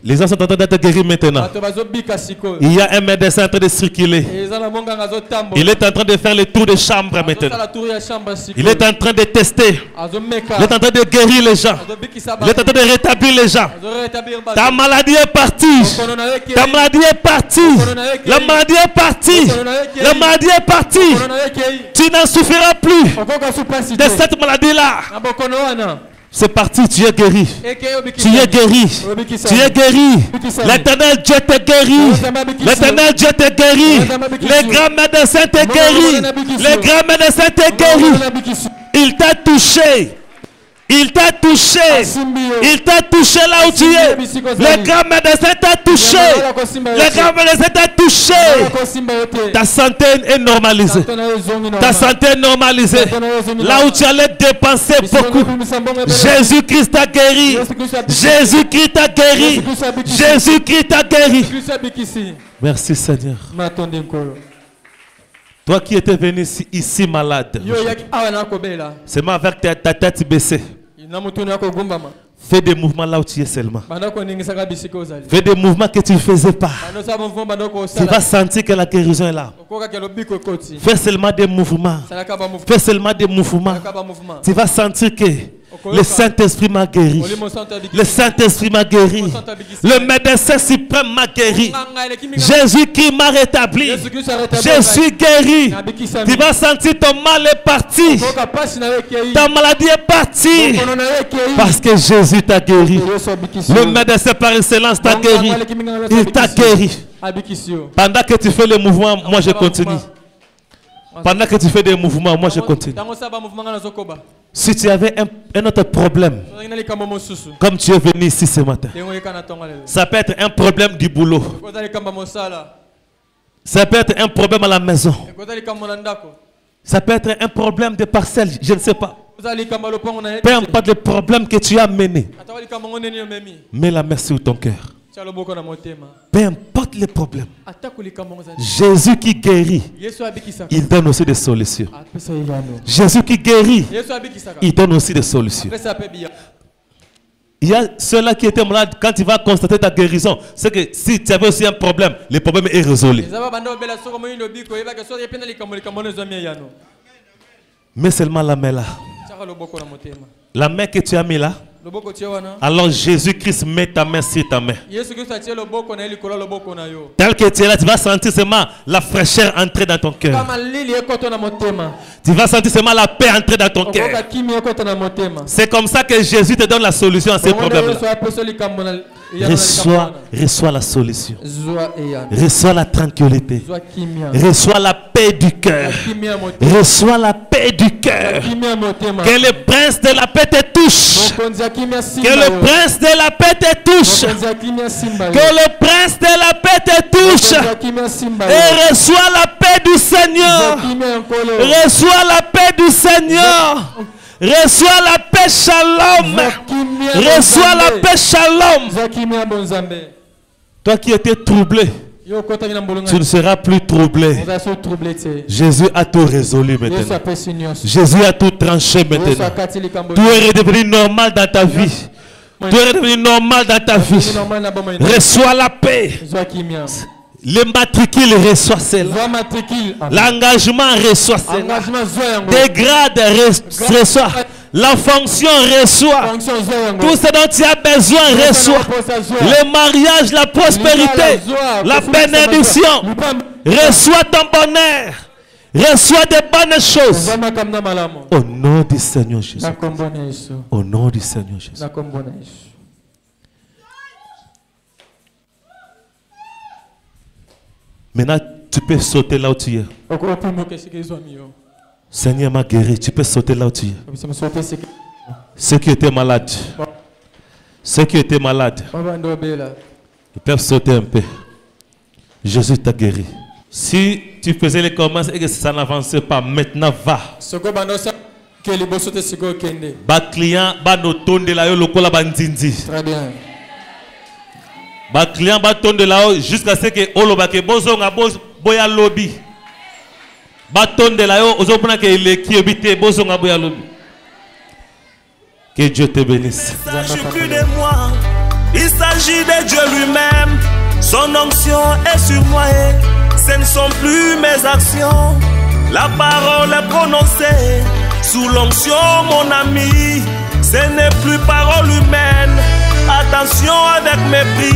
Les gens sont en train d'être guéris maintenant. Il y a un médecin en train de circuler. Il est en train de faire le tour de chambre maintenant. Il est en train de tester. Il est en train de guérir les gens. Il est en train de rétablir les gens. Ta maladie est partie. Ta maladie est partie. La maladie est partie. La maladie est partie. Tu n'en souffriras plus de cette maladie-là. C'est parti, tu es guéri. Tu es guéri. Tu es guéri. L'Éternel Dieu te guérit. L'Éternel Dieu te guérit. Les grands médecins te guérit. Les grands médecins te guérit. Il t'a touché. Il t'a touché. Il t'a touché là où tu es. Le grand médecin t'a touché. Le grand médecin t'a touché. Ta santé est normalisée. Ta santé est normalisée. Là où tu allais dépenser beaucoup, Jésus-Christ t'a guéri. Jésus-Christ t'a guéri. Jésus-Christ t'a guéri. Merci Seigneur. Toi qui étais venu ici malade, seulement avec ta tête baissée, fais des mouvements là où tu es seulement. Fais des mouvements que tu ne faisais pas. Tu vas sentir que la guérison est là. Fais seulement des mouvements. Fais seulement des mouvements. Tu vas sentir que le Saint-Esprit m'a guéri. Le Saint-Esprit m'a guéri. Le médecin suprême m'a guéri. Jésus-Christ m'a rétabli. Je suis guéri. Tu vas sentir ton mal est parti. Ta maladie est partie. Parce que Jésus t'a guéri. Le médecin par excellence t'a guéri. Il t'a guéri. Pendant que tu fais le mouvement, moi je continue. Pendant que tu fais des mouvements, moi je continue. Si tu avais un autre problème, comme tu es venu ici ce matin, ça peut être un problème du boulot. Ça peut être un problème à la maison. Ça peut être un problème de parcelle, je ne sais pas. Peu importe le problème que tu as mené, mets la main sur ton cœur. Peu importe les problèmes, Jésus qui guérit, il donne aussi des solutions. Jésus qui guérit, il donne aussi des solutions. Il y a ceux-là qui étaient malades, quand tu vas constater ta guérison, c'est que si tu avais aussi un problème, le problème est résolu. Mais seulement la main là. La main que tu as mis là. Alors Jésus-Christ met ta main sur ta main. Tel que tu es là, tu vas sentir seulement la fraîcheur entrer dans ton cœur. Tu vas sentir seulement la paix entrer dans ton cœur. C'est comme ça que Jésus te donne la solution à ces problèmes-là. Reçois la solution. Reçois la tranquillité. Reçois la paix du cœur. Reçois la paix du cœur. Que le prince de la paix te touche. Que le prince de la paix te touche. Que le prince de la paix te touche. Et reçois la paix du Seigneur. Reçois la paix du Seigneur. Reçois la paix shalom. Reçois la paix shalom. Toi qui étais troublé, tu ne seras plus troublé. Jésus a tout résolu maintenant. Jésus a tout tranché maintenant. Tout est redevenu normal dans ta vie. Tout est redevenu normal dans ta vie. Reçois la paix. Le matricule reçoit cela. L'engagement reçoit cela. Des grades reçoit. La fonction reçoit. Tout ce dont tu as besoin reçoit. Le mariage, la prospérité, la bénédiction. Reçois ton bonheur. Reçois de bonnes choses. Au nom du Seigneur Jésus. Au nom du Seigneur Jésus. Maintenant, tu peux sauter là où tu es. Seigneur m'a guéri. Tu peux sauter là où tu es. Ceux qui étaient malades. Ceux qui étaient malades. Ils peuvent sauter un peu. Jésus t'a guéri. Si tu faisais les commences et que ça n'avançait pas, maintenant va. Ba client, ba notonde la yo lokola banzinzi. Très bien. Ba client ba tonde la yo jusqu'à ce que oloba ke bozonga boya lobby. Ba tonde la yo ozopona ke le ki obité bozonga boya lobby. Que Dieu te bénisse. Il ne s'agit plus de moi, il s'agit de Dieu lui-même. Son onction est sur moi et ce ne sont plus mes actions. La parole est prononcée sous l'onction, mon ami. Ce n'est plus parole humaine. Attention avec mépris.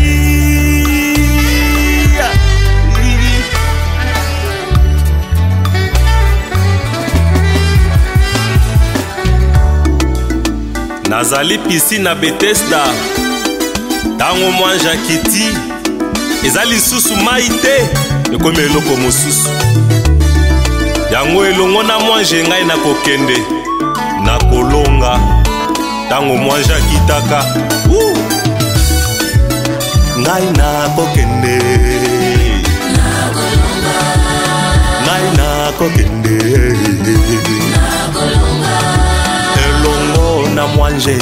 Nazali piscine à Bethesda. Tango mwanja kiti. Ezali susu maite. Ekomi eloko mosusu. Yango elongo na mwanje ngai na kokende. Na kolonga. Tango mwanja kitaka. Ngai na kokende. Na kolonga. Ngai na kokende. Na kolonga. Elongo na mwanje.